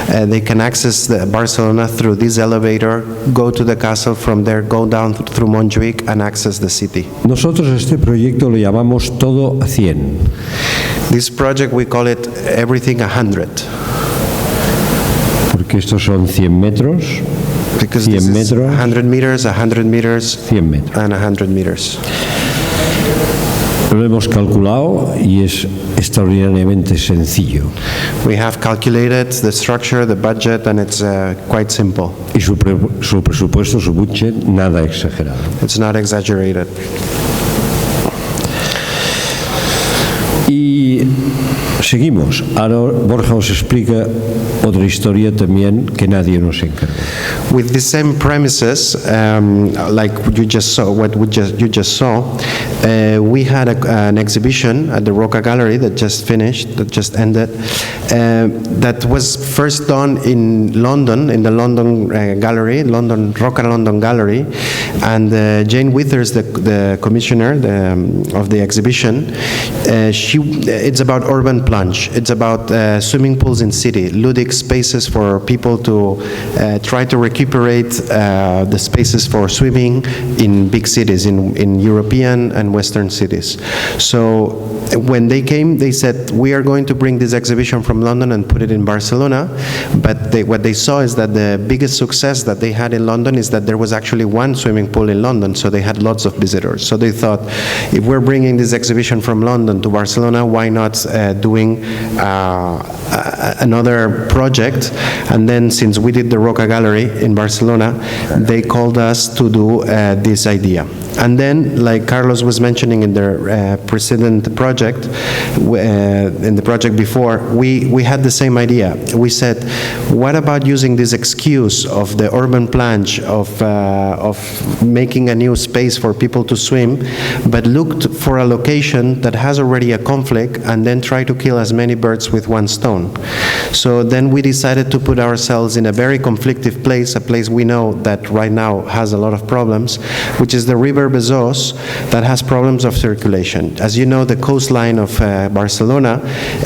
They can access Barcelona through this elevator, go to the castle, from there go down through Montjuic and access the city. Nosotros a este proyecto lo llamamos todo a 100. This project we call it Everything 100, Porque estos son 100 metros, because 100 this is metros. 100 meters, 100 meters, 100 metros. and 100 meters. Lo hemos calculado y es extraordinariamente sencillo. We have calculated the structure, the budget, and it's quite simple. Y su presupuesto, su budget, nada exagerado. It's not exaggerated. Y seguimos. Ahora Borja os explica otra historia también que nadie nos encargó. With the same premises, like you just saw, you just saw, we had an exhibition at the Roca Gallery that just finished, that just ended, that was first done in London, in the London Gallery, Roca London Gallery, and Jane Withers, the commissioner of the exhibition, it's about urban plunge. It's about swimming pools in city, ludic spaces for people to try to recuperate the spaces for swimming in big cities, in European and Western cities. So when they came, they said, we are going to bring this exhibition from London and put it in Barcelona, but what they saw is that the biggest success that they had in London is that there was actually one swimming pool in London, so they had lots of visitors. So they thought, if we're bringing this exhibition from London to Barcelona, why not doing another project? And then since we did the Roca Gallery in Barcelona, they called us to do this idea. And then, like Carlos was mentioning in the precedent project, in the project before, we had the same idea. We said, what about using this excuse of the urban plunge, of making a new space for people to swim, but looked for a location that has already a conflict and then try to kill as many birds with one stone. So then we decided to put ourselves in a very conflictive place, a place we know that right now has a lot of problems, which is the River Besòs, that has problems of circulation. As you know, the coastline of Barcelona,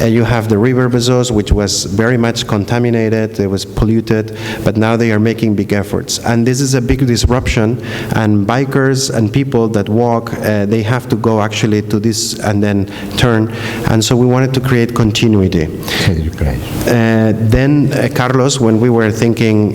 you have the River Besòs, which was very much contaminated, it was polluted, but now they are making big efforts. And this is a big disruption, and bikers and people that walk, they have to go actually to this and then turn, and so we wanted to create continuity. Then Carlos, when we were thinking,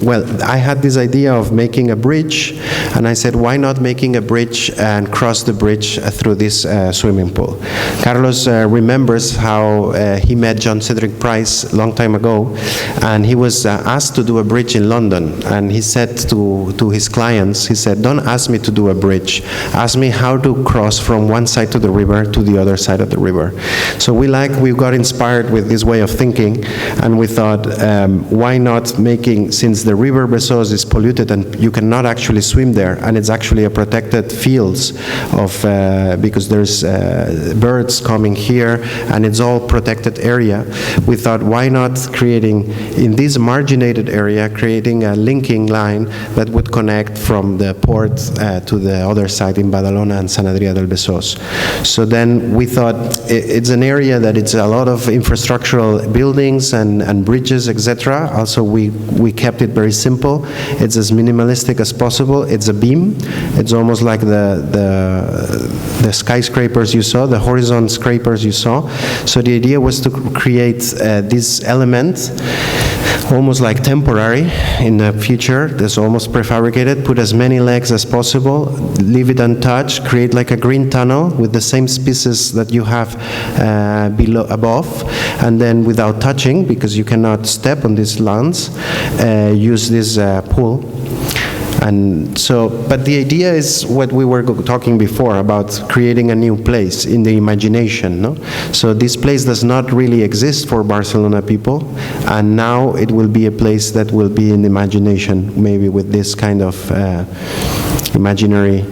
well, I had this idea of making a bridge, and I said, why not making a bridge and cross the bridge through this swimming pool? Carlos remembers how he met John Cedric Price a long time ago, and he was asked to do a bridge in London, and he said to his clients, he said, don't ask me to do a bridge, ask me how to cross from one side of the river to the other side of the river. So we got inspired with this way of thinking, and we thought, why not making, since the River Besòs is polluted and you cannot actually swim there, and it's actually a protected fields of, because there's birds coming here, and it's all protected area, we thought, why not creating, in this marginated area, creating a linking line that would connect from the port to the other side in Badalona and Sant Adrià del Besòs. So then we thought, it's an area that it's a lot of infrastructural buildings and bridges, etc. Also, we kept it very simple. It's as minimalistic as possible. It's a beam. It's almost like the the skyscrapers you saw, the horizon scrapers you saw. So the idea was to create this element, almost like temporary in the future, that's almost prefabricated, put as many legs as possible, leave it untouched, create like a green tunnel with the same species that you have above, and then without touching, because you cannot step on these lands, use this pool. And so, but the idea is what we were talking before about creating a new place in the imagination, no? So this place does not really exist for Barcelona people, and now it will be a place that will be in the imagination, maybe with this kind of imaginary.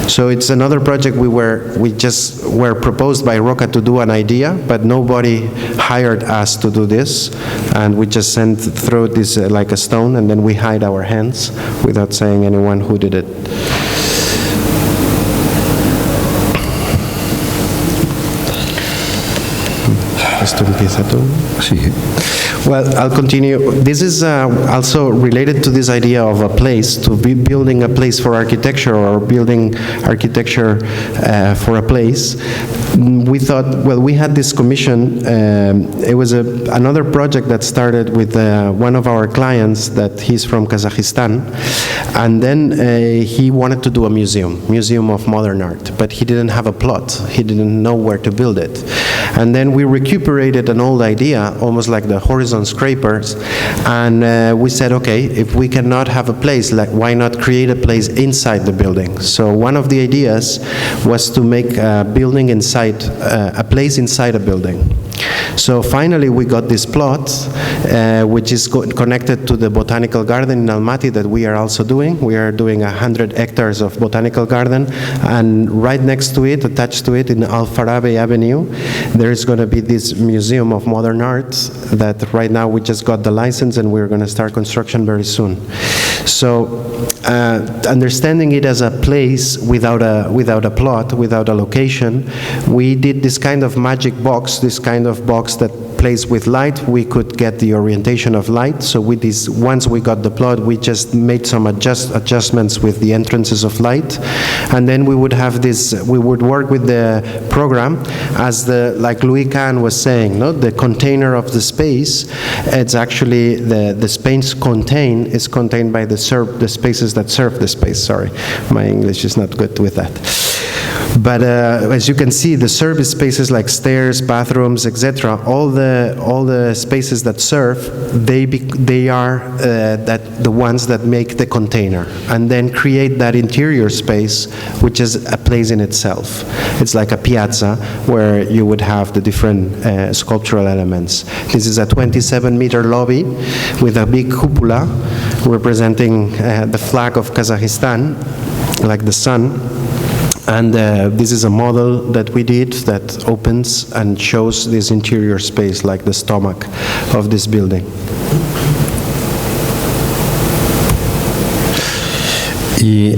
So it's another project we just were proposed by Roca to do an idea, but nobody hired us to do this, and we just sent through this like a stone, and then we hide our hands without saying anyone who did it. ¿Esto empieza tú? Sí. Well, I'll continue. This is also related to this idea of a place, to be building a place for architecture or building architecture for a place. We thought, well, we had this commission. It was another project that started with one of our clients that he's from Kazakhstan. And then he wanted to do a museum of modern art, but he didn't have a plot. He didn't know where to build it. And then we recuperated an old idea, almost like the horizon scrapers, and we said, okay, if we cannot have a place, like, why not create a place inside the building? So one of the ideas was to make a building inside, a place inside a building. So finally we got this plot, which is connected to the botanical garden in Almaty that we are also doing. We are doing 100 hectares of botanical garden, and right next to it, attached to it, in Al-Farabi Avenue, there is going to be this museum of modern art that right now we just got the license and we're going to start construction very soon. So understanding it as a place without a plot, without a location, we did this kind of magic box, this kind of box that plays with light. We could get the orientation of light. So with this, once we got the plot, we just made some adjustments with the entrances of light, and then we would have this. We would work with the program as like Louis Kahn was saying, no, the container of the space. It's actually the space is contained by the spaces that serve the space. Sorry, my English is not good with that. But as you can see, the service spaces like stairs, bathrooms, etc., all the spaces that serve, they are the ones that make the container, and then create that interior space, which is a place in itself. It's like a piazza where you would have the different sculptural elements. This is a 27-meter lobby with a big cupola representing the flag of Kazakhstan, like the sun. And this is a model that we did that opens and shows this interior space, like the stomach of this building. Y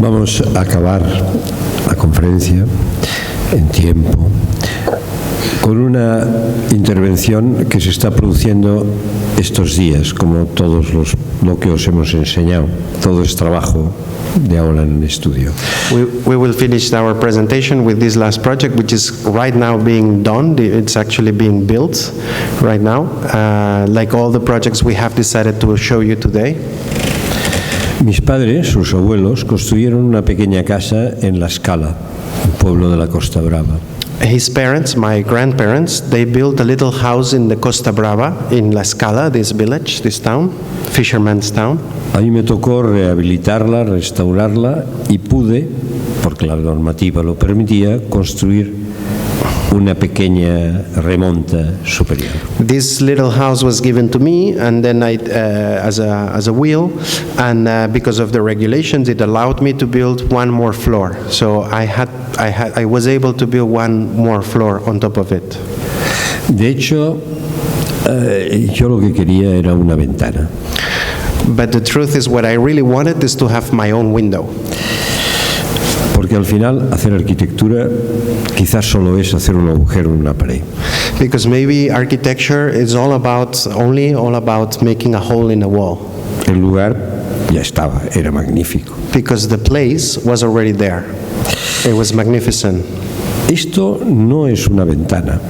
vamos a acabar la conferencia en tiempo con una intervención que se está produciendo estos días, como todos lo que os hemos enseñado. Todo es trabajo de aula en el estudio. We will finish our presentation with this last project, which is right now being done. It's actually being built right now, like all the projects we have decided to show you today. Mis padres, sus abuelos, construyeron una pequeña casa en La Scala, un pueblo de la Costa Brava. His parents, my grandparents, they built a little house in the Costa Brava, in La Scala, this village, this town, fisherman's town. A mí me tocó rehabilitarla, restaurarla y pude, porque la normativa lo permitía, construir una pequeña remonta superior. This little house was given to me, and then as a wheel, and because of the regulations, it allowed me to build one more floor. So I was able to build one more floor on top of it. De hecho, yo lo que quería era una ventana. But the truth is, what I really wanted is to have my own window. Porque al final hacer arquitectura quizás solo es hacer un agujero en una pared. Because maybe architecture is all about making a hole in a wall. El lugar ya estaba, era magnífico. Because the place was already there. It was magnificent. Esto no es una ventana,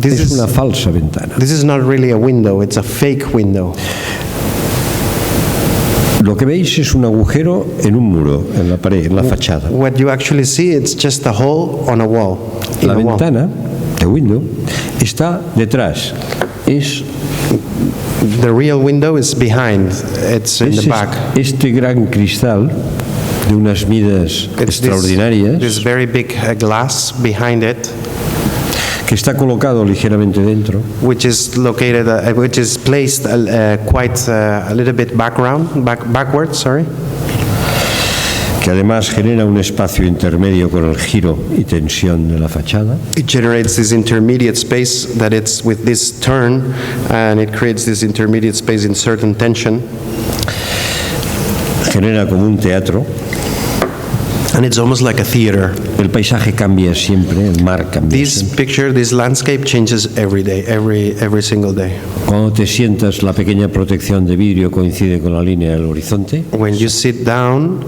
es una falsa ventana. This is not really a window, it's a fake window. Lo que veis es un agujero en un muro, en la pared, en la fachada. What you actually see, it's just a hole on a wall. La ventana, the window, está detrás. The real window is behind. It's in the back. Este gran cristal de unas midas extraordinarias, this very big glass behind it, que está colocado ligeramente dentro, which is located, which is placed quite a little bit backwards, sorry. Que además genera un espacio intermedio con el giro y tensión de la fachada. It generates this intermediate space that it's with this turn, and it creates this intermediate space in certain tension. Genera como un teatro. And it's almost like a theater. El paisaje cambia siempre, el mar cambia This siempre. picture, this landscape changes every day, every single day. Cuando te sientas, la pequeña protección de vidrio coincide con la línea del horizonte. When you sit down,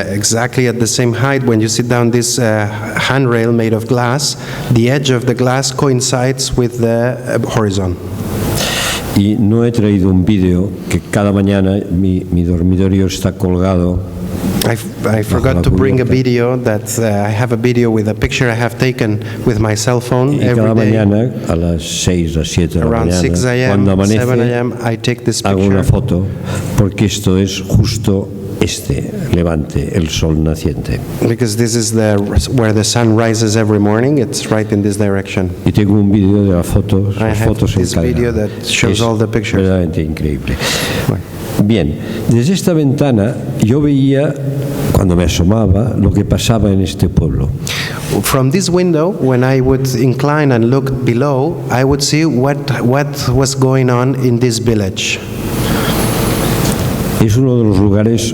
exactly at the same height, when you sit down, this handrail made of glass, the edge of the glass coincides with the horizon. Y no he traído un vídeo que cada mañana mi dormitorio está colgado. I forgot to bring a video that I have a video with a picture I have taken with my cell phone Y cada every day. mañana a las 6, a las 7 de la Around mañana, 6 cuando a.m., 7 amanece, a.m., I take this hago una picture foto, porque esto es justo este levante, el sol naciente. because this is where the sun rises every morning. It's right in this direction. Y tengo un vídeo de las fotos I have en this video cadena. that shows Es all the pictures. verdaderamente increíble. Bien, desde esta ventana yo veía, cuando me asomaba, lo que pasaba en este pueblo. From this window, when I would incline and look below, I would see what was going on in this village. Es uno de los lugares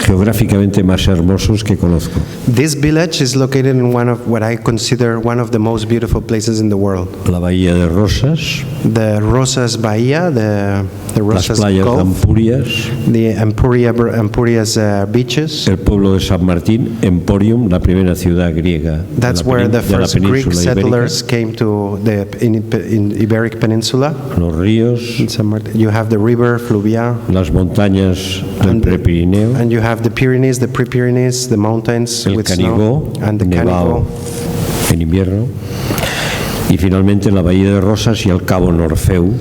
geográficamente más hermosos que conozco. This village is located in one of what I consider one of the most beautiful places in the world. La bahía de Rosas, The Rosas Bahia, the las Rosas playas de Gulf, Ampurias, the Empuria's beaches. el pueblo de San Martín, Emporium, la primera ciudad griega That's de where the la first Greek península settlers came to the in Iberic Peninsula. ibérica. Los ríos, In San Martin. You have the river Fluvia, las montañas del and Prepirineo, and you have the Pyrenees, the Pre-Pyrenees, the mountains el with Canigó, snow, and the nevado Canigó. en invierno, y finalmente la bahía de Rosas y el cabo Norfeu,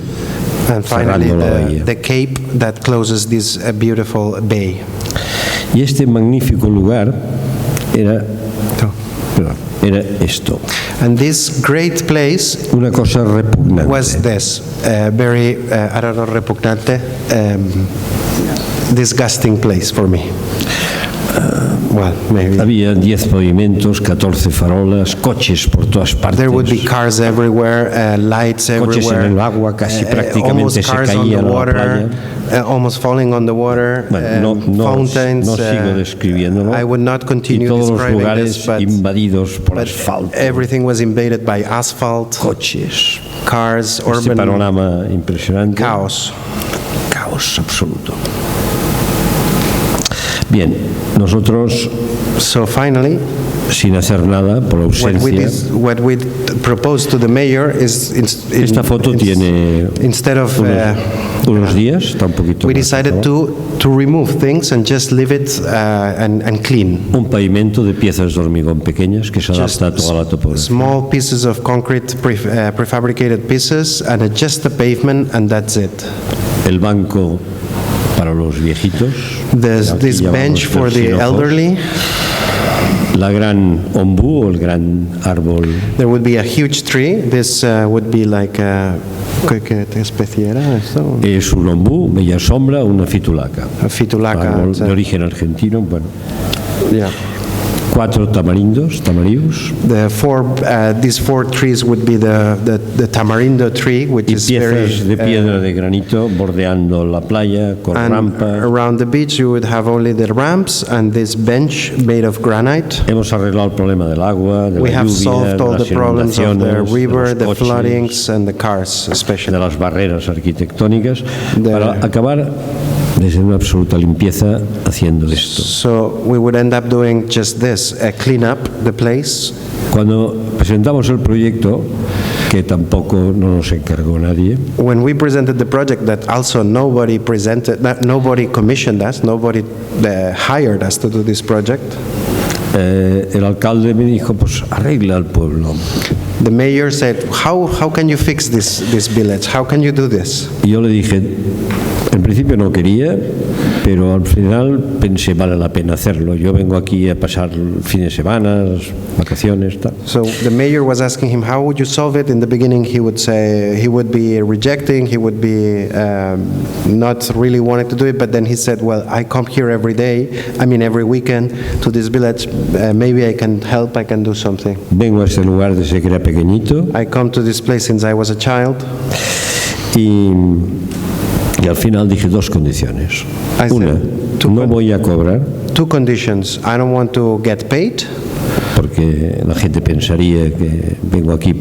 And finally, cerrando la bahía. the cape that closes this beautiful bay. Y este magnífico lugar era esto, And this great place una cosa repugnante. was this very, I don't know, repugnante, disgusting place for me. Well, maybe. Había 10 pavimentos, 14 farolas, coches por todas partes. There would be cars everywhere, lights Coches en everywhere, el agua, casi prácticamente almost se cars on caían the a la water, playa. almost falling on the water, Bueno, fountains. no sigo describiéndolo. I would not Y continue todos los describing lugares this, but invadidos por asfalto, everything was invaded by asphalt, coches. cars, Este urban panorama impresionante. chaos. Caos absoluto. Bien, nosotros, So finally, sin hacer nada, por ausencia, what we proposed to the mayor is esta foto tiene instead of unos días, está un poquito we más decided acabado. to remove things and just leave it and clean. Un pavimento de piezas de hormigón pequeñas que se adapta a toda la topografía. Small pieces of concrete, prefabricated pieces, and just the pavement, and that's it. El banco para los viejitos. There's aquí this llamamos bench for the persinojos. elderly. La gran ombú o el gran árbol There would be a huge tree. This would be like a ¿qué especie era esto? es un ombú, bella sombra, una fitulaca. A fitulaca. Árbol de origen argentino, bueno. Yeah. 4 tamarindos, tamarius, These four trees would be the tamarindo tree, which y is very. piezas de piedra de granito bordeando la playa con And rampa. around the beach, you would have only the ramps and this bench made of granite. Hemos arreglado el problema del agua, de We la have lluvia, solved de all the las problems of the inundaciones, river, de the los coches, floodings, and the cars, de especially. las barreras arquitectónicas. De- Para acabar, desde una absoluta limpieza haciendo esto. So we would end up doing just this, clean up the place. Cuando presentamos el proyecto, que tampoco no nos encargó nadie, When we presented the project that also nobody commissioned us, nobody hired us to do this project. el alcalde me dijo, pues arregla al pueblo. The mayor said, how can you fix this village? How can you do this? Y yo le dije, en principio no quería, pero al final pensé, vale la pena hacerlo. Yo vengo aquí a pasar el fin de semana, las vacaciones, tal. So the mayor was asking him, how would you solve it? In the beginning he would say, he would be rejecting, he would be not really wanting to do it, but then he said, well, I come here every weekend to this village, maybe I can help, I can do something. Vengo a este lugar desde que era pequeñito. I come to this place since I was a child. Y al final dije dos condiciones. I said, Una, no voy a cobrar, two conditions. I don't want to get paid, porque la gente pensaría que vengo aquí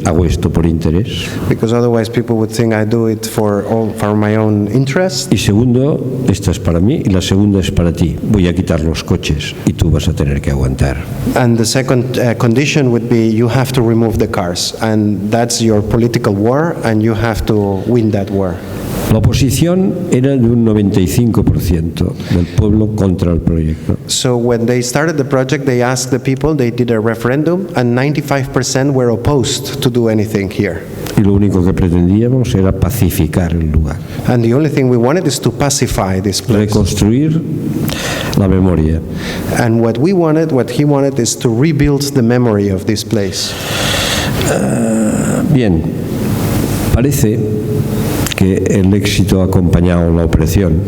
hago esto por interés. because otherwise people would think I do it for my own interest. Y segundo, esta es para mí y la segunda es para ti. Voy a quitar los coches y tú vas a tener que aguantar. And the second condition would be you have to remove the cars, and that's your political war, and you have to win that war. La oposición era de un 95% del pueblo contra el proyecto. So when they started the project, they asked the people, they did a referendum, and 95% were opposed to do anything here. Y lo único que pretendíamos era pacificar el lugar, And the only thing we wanted is to pacify this place. reconstruir la memoria. And what he wanted is to rebuild the memory of this place. Bien, parece que el éxito ha acompañado la opresión.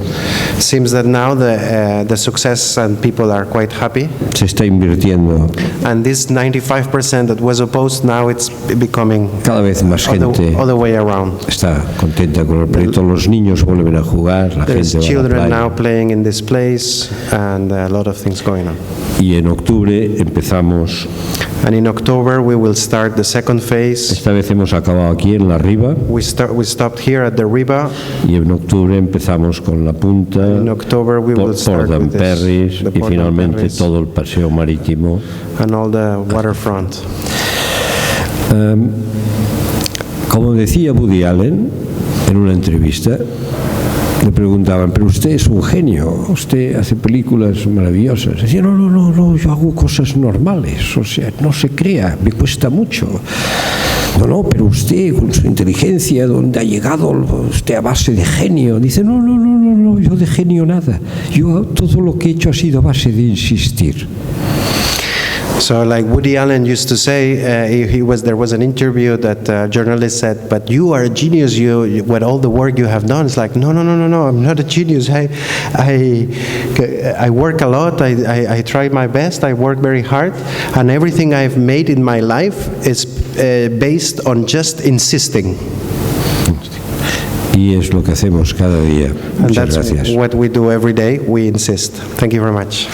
Seems that now the success and people are quite happy. Se está invirtiendo And this 95% that was opposed, now it's becoming cada vez más gente. other way around. Está contenta con el proyecto, los niños vuelven a jugar, la There's gente va a la children now playa. playing in this place, and a lot of things going on. Y en octubre empezamos, And in October we will start the second phase. esta vez hemos acabado aquí en la Riva, We stopped here at the Riba. y en octubre empezamos con la punta, In October we will Port start with d'Emperris the y Port finalmente d'Emperris todo el paseo marítimo. and all the waterfront. Como decía Woody Allen en una entrevista, le preguntaban, pero usted es un genio, usted hace películas maravillosas. Decía, no, yo hago cosas normales, o sea, no se crea, me cuesta mucho. No, pero usted con su inteligencia, ¿dónde ha llegado usted a base de genio? Dice, no, yo de genio nada. Yo todo lo que he hecho ha sido a base de insistir. So like Woody Allen used to say, there was an interview that a journalist said, but you are a genius, with all the work you have done. It's like, no, I'm not a genius. I work a lot, I try my best, I work very hard, and everything I've made in my life is based on just insisting. Y es lo que hacemos cada día. And Muchas that's gracias. what we do every day, we insist. Thank you very much.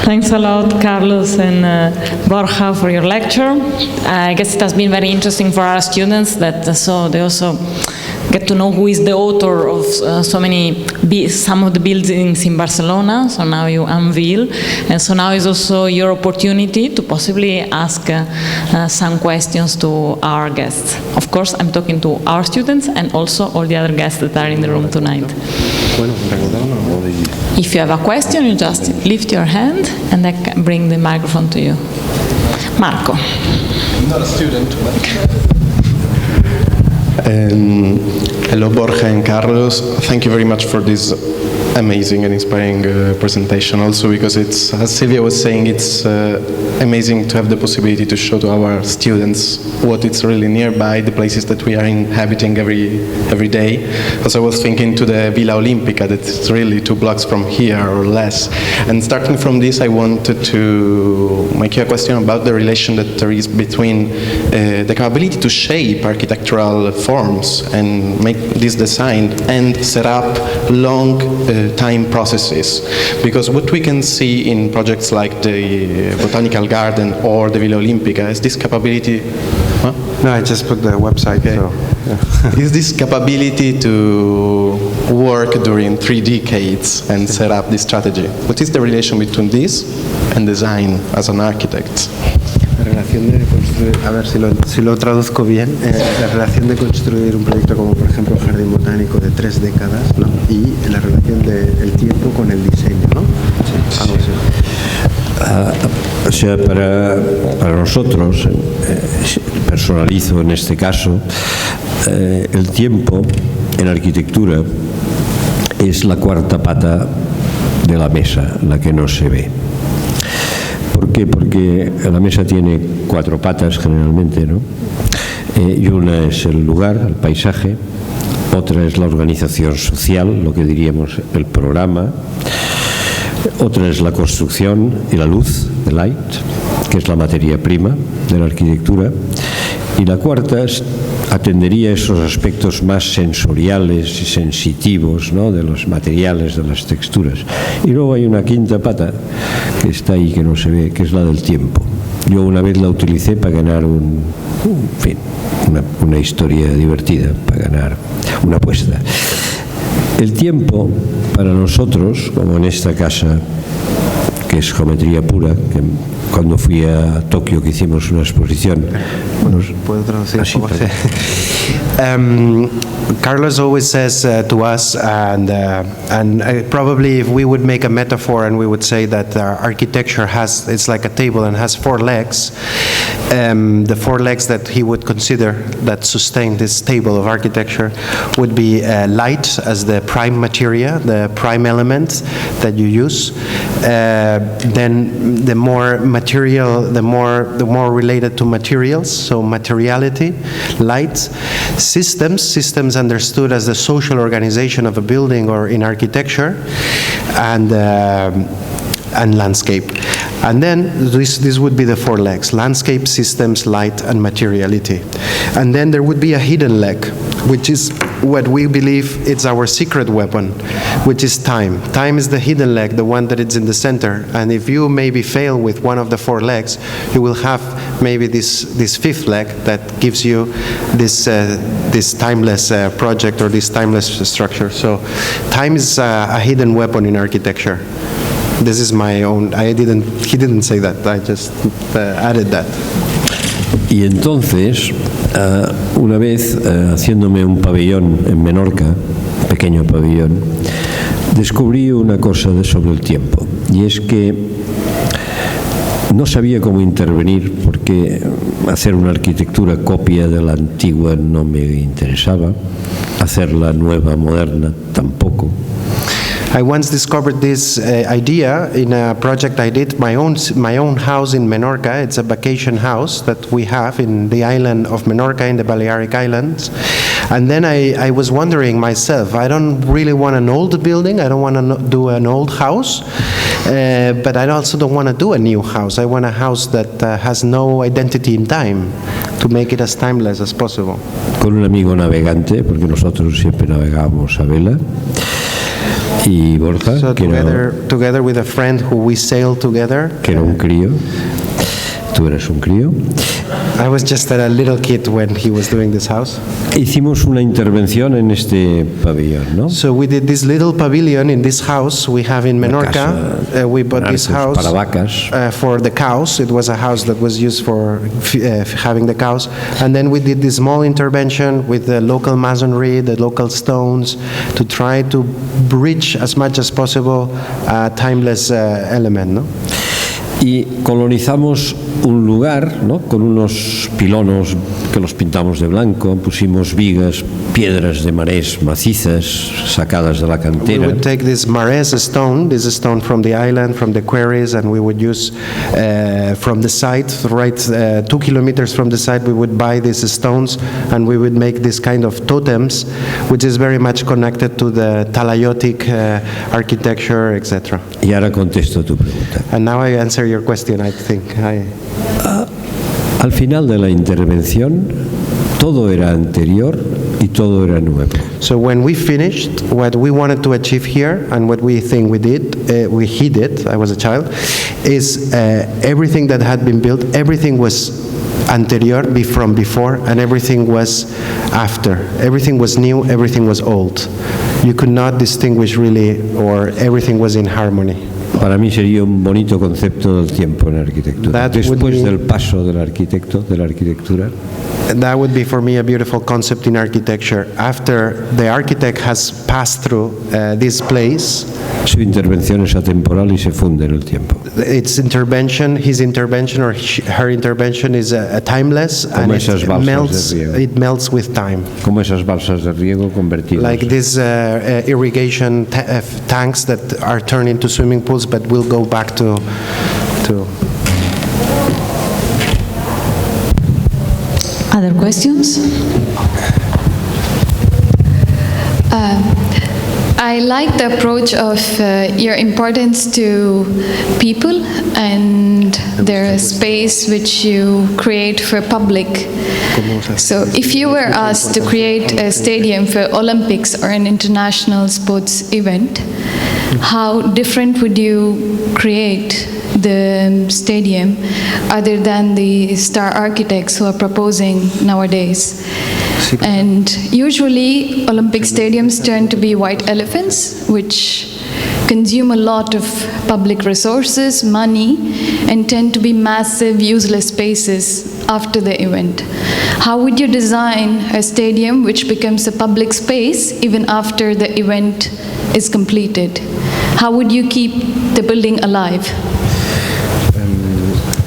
Thanks a lot, Carlos and Borja, for your lecture. I guess it has been very interesting for our students that so they also get to know who is the author of some of the buildings in Barcelona. So now you unveil, and so now is also your opportunity to possibly ask some questions to our guests. Of course, I'm talking to our students and also all the other guests that are in the room tonight. If you have a question, you just lift your hand and I can bring the microphone to you. Marco. I'm not a student, but... Hello, Borja and Carlos. Thank you very much for this amazing and inspiring presentation. Also, because it's, as Xavier was saying, it's amazing to have the possibility to show to our students what it's really nearby, the places that we are inhabiting every day. Also, I was thinking to the Villa Olímpica, that it's really 2 blocks from here or less. And starting from this, I wanted to make you a question about the relation that there is between the capability to shape architectural forms and make this design and set up long time processes, because what we can see in projects like the Botanical Garden or the Villa Olímpica is this capability. Huh? No, I just put the website. Okay. So, yeah. Is this capability to work during 3 decades and set up this strategy? What is the relation between this and design as an architect? La relación de construir, a ver si lo traduzco bien, la relación de construir un proyecto como por ejemplo un jardín botánico de 3 décadas, ¿no? Y la relación del tiempo con el diseño, ¿no? Sí, algo así. O sea, para nosotros, personalizo en este caso, el tiempo en arquitectura es la cuarta pata de la mesa, la que no se ve. ¿Por qué? Porque la mesa tiene 4 patas generalmente, ¿no? Y una es el lugar, el paisaje, otra es la organización social, lo que diríamos el programa, otra es la construcción y la luz, the light, que es la materia prima de la arquitectura, y la cuarta atendería esos aspectos más sensoriales y sensitivos, ¿no? De los materiales, de las texturas. Y luego hay una quinta pata que está ahí, que no se ve, que es la del tiempo. Yo una vez la utilicé para ganar una historia divertida, para ganar una apuesta. El tiempo para nosotros, como en esta casa, que es geometría pura, que cuando fui a Tokio que hicimos una exposición. ¿Puedo traducir? Carlos always says to us, and probably if we would make a metaphor and we would say that architecture it's like a table and has 4 legs, the 4 legs that he would consider that sustain this table of architecture would be light as the prime materia, the prime element that you use. Then the more material, the more related to materials, so materiality, light, systems understood as the social organization of a building or in architecture, and landscape. And then this would be the 4 legs: landscape, systems, light, and materiality. And then there would be a hidden leg, which is what we believe it's our secret weapon, which is time. Time is the hidden leg, the one that is in the center. And if you maybe fail with one of the 4 legs, you will have maybe this 5th leg that gives you this timeless project or this timeless structure. So time is a hidden weapon in architecture. This is my own, he didn't say that, I just added that. Y entonces, una vez haciéndome un pabellón en Menorca, pequeño pabellón, descubrí una cosa sobre el tiempo, y es que no sabía cómo intervenir, porque hacer una arquitectura copia de la antigua no me interesaba, hacer la nueva, moderna, tampoco. I once discovered this idea in a project I did, my own house in Menorca. It's a vacation house that we have in the island of Menorca in the Balearic Islands. And then I was wondering myself, I don't really want an old building, I don't want to do an old house, but I also don't want to do a new house. I want a house that has no identity in time, to make it as timeless as possible. Con un amigo navegante, porque nosotros siempre navegamos a vela, y Borja, so que together with a friend who we sailed together. Que era un crío. Tú eres un crío. I was just a little kid when he was doing this house. Hicimos una intervención en este pabellón, ¿no? So we did this little pavilion in this house we have in Menorca. We bought this house para vacas. For the cows. It was a house that was used for having the cows. And then we did this small intervention with the local masonry, the local stones, to try to bridge as much as possible a timeless element, ¿no? Y colonizamos un lugar, ¿no? Con unos pilonos que los pintamos de blanco, pusimos vigas, piedras de marés macizas sacadas de la cantera. We would take this marés stone, this stone from the island, from the quarries, and we would use from the site, right 2 kilometers from the site, we would buy these stones and we would make this kind of totems, which is very much connected to the talaiotic architecture, etc. Y ahora contesto tu pregunta. And now I answer your question, I think. Al final de la intervención, todo era anterior y todo era nuevo. So when we finished, what we wanted to achieve here, and what we think we did, he did, I was a child, is everything that had been built, everything was anterior, from before, and everything was after. Everything was new, everything was old. You could not distinguish really, or everything was in harmony. Para mí sería un bonito concepto del tiempo en la arquitectura. Después del paso del arquitecto, de la arquitectura. That would be for me a beautiful concept in architecture. After the architect has passed through this place, su intervención es atemporal y se funde en el tiempo. Its intervention, his intervention or her intervention is timeless, and it melts with time. Como esas balsas de riego convertidas. Like these irrigation tanks that are turned into swimming pools, but will go back to. Other questions? I like the approach of your importance to people and their space which you create for public. So if you were asked to create a stadium for Olympics or an international sports event, how different would you create the stadium other than the star architects who are proposing nowadays? And usually Olympic stadiums turn to be white elephants, which consume a lot of public resources, money, and tend to be massive useless spaces after the event. How would you design a stadium which becomes a public space even after the event is completed? How would you keep the building alive?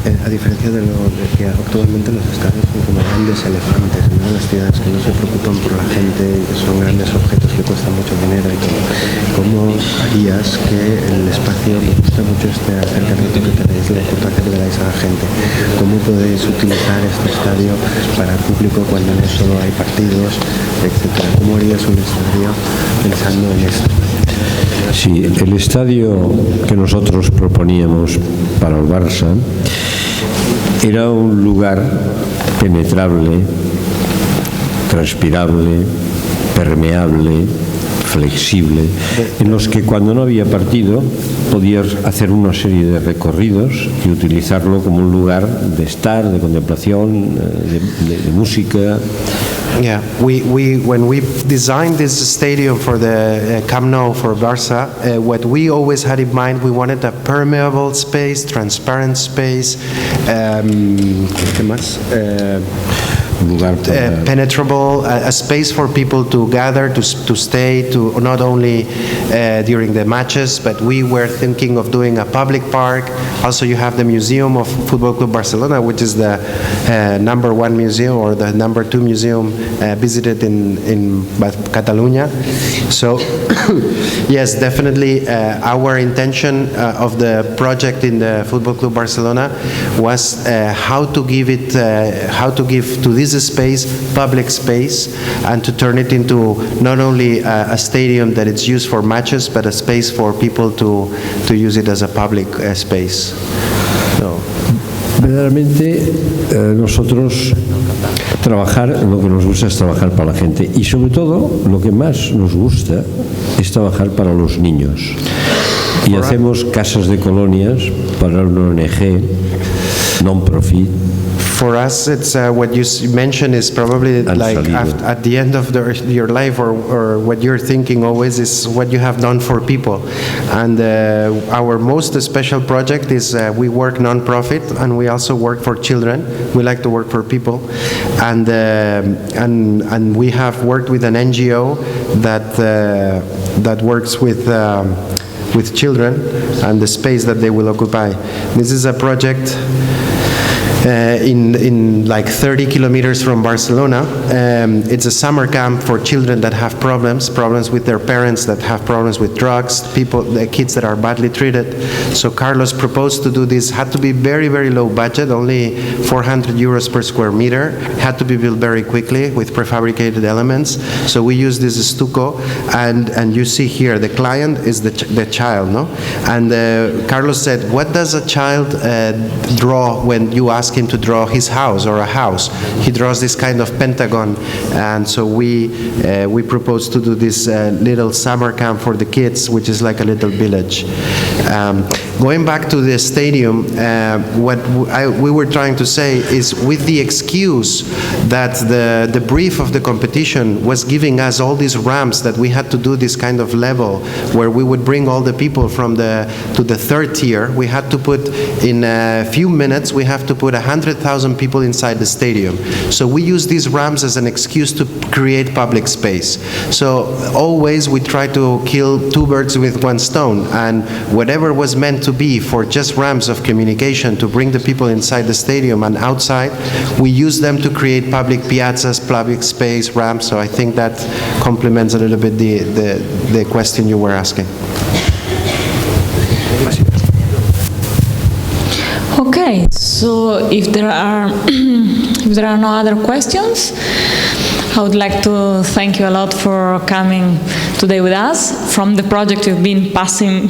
A diferencia de lo que actualmente los estadios son como grandes elefantes, ¿no? Las ciudades que no se preocupan por la gente, que son grandes objetos que cuestan mucho dinero y todo. ¿Cómo harías que el espacio, me gusta mucho este acercamiento que tenéis, la importancia que le dais a la gente? ¿Cómo podéis utilizar este estadio para el público cuando no solo hay partidos, etcétera? ¿Cómo harías un estadio pensando en esto? Sí, el estadio que nosotros proponíamos para el Barça era un lugar penetrable, transpirable, permeable, flexible, en los que cuando no había partido podías hacer una serie de recorridos y utilizarlo como un lugar de estar, de contemplación, de música. Yeah, when we designed this stadium for the Camp Nou for Barça, what we always had in mind, we wanted a permeable space, transparent space, ¿qué más? Penetrable, a space for people to gather, to stay, to not only during the matches, but we were thinking of doing a public park. Also, you have the Museum of Football Club Barcelona, which is the #1 museum or the #2 museum visited in Catalonia. So, yes, definitely our intention of the project in the Football Club Barcelona was how to give to this space, public space, and to turn it into not only a stadium that it's used for matches, but a space for people to use it as a public space. So. Verdaderamente nosotros lo que nos gusta es trabajar para la gente, y sobre todo lo que más nos gusta es trabajar para los niños, y hacemos casas de colonias para una ONG non-profit. For us, it's what you mentioned is probably like at the end of your life, or what you're thinking always is what you have done for people. And our most special project is we work non-profit, and we also work for children. We like to work for people, and we have worked with an NGO that works with children and the space that they will occupy. This is a project in like 30 kilometers from Barcelona. It's a summer camp for children that have problems with their parents, that have problems with drugs, the kids that are badly treated. So Carlos proposed to do this. Had to be very, very low budget, only 400 euros per square meter. Had to be built very quickly with prefabricated elements. So we use this stucco, and you see here the client is the child, no? And Carlos said, what does a child draw when you ask ask him to draw his house or a house. He draws this kind of pentagon, and so we propose to do this little summer camp for the kids, which is like a little village. Going back to the stadium, what we were trying to say is, with the excuse that the brief of the competition was giving us all these ramps, that we had to do this kind of level where we would bring all the people from to the third tier, we had to put, in a few minutes, we have to put 100,000 people inside the stadium. So we use these ramps as an excuse to create public space. So always we try to kill two birds with one stone, and whatever was meant to be for just ramps of communication to bring the people inside the stadium and outside, we use them to create public piazzas, public space, ramps. So I think that complements a little bit the question you were asking. Okay, so if there are no other questions, I would like to thank you a lot for coming today with us. From the project you've been passing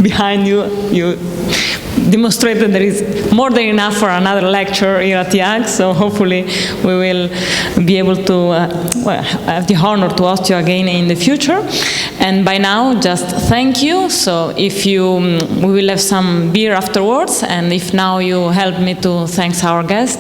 behind you, you demonstrated there is more than enough for another lecture here at IAAC, so hopefully we will be able to have the honor to host you again in the future. And by now, just thank you. So if we will have some beer afterwards, and if now you help me to thank our guest.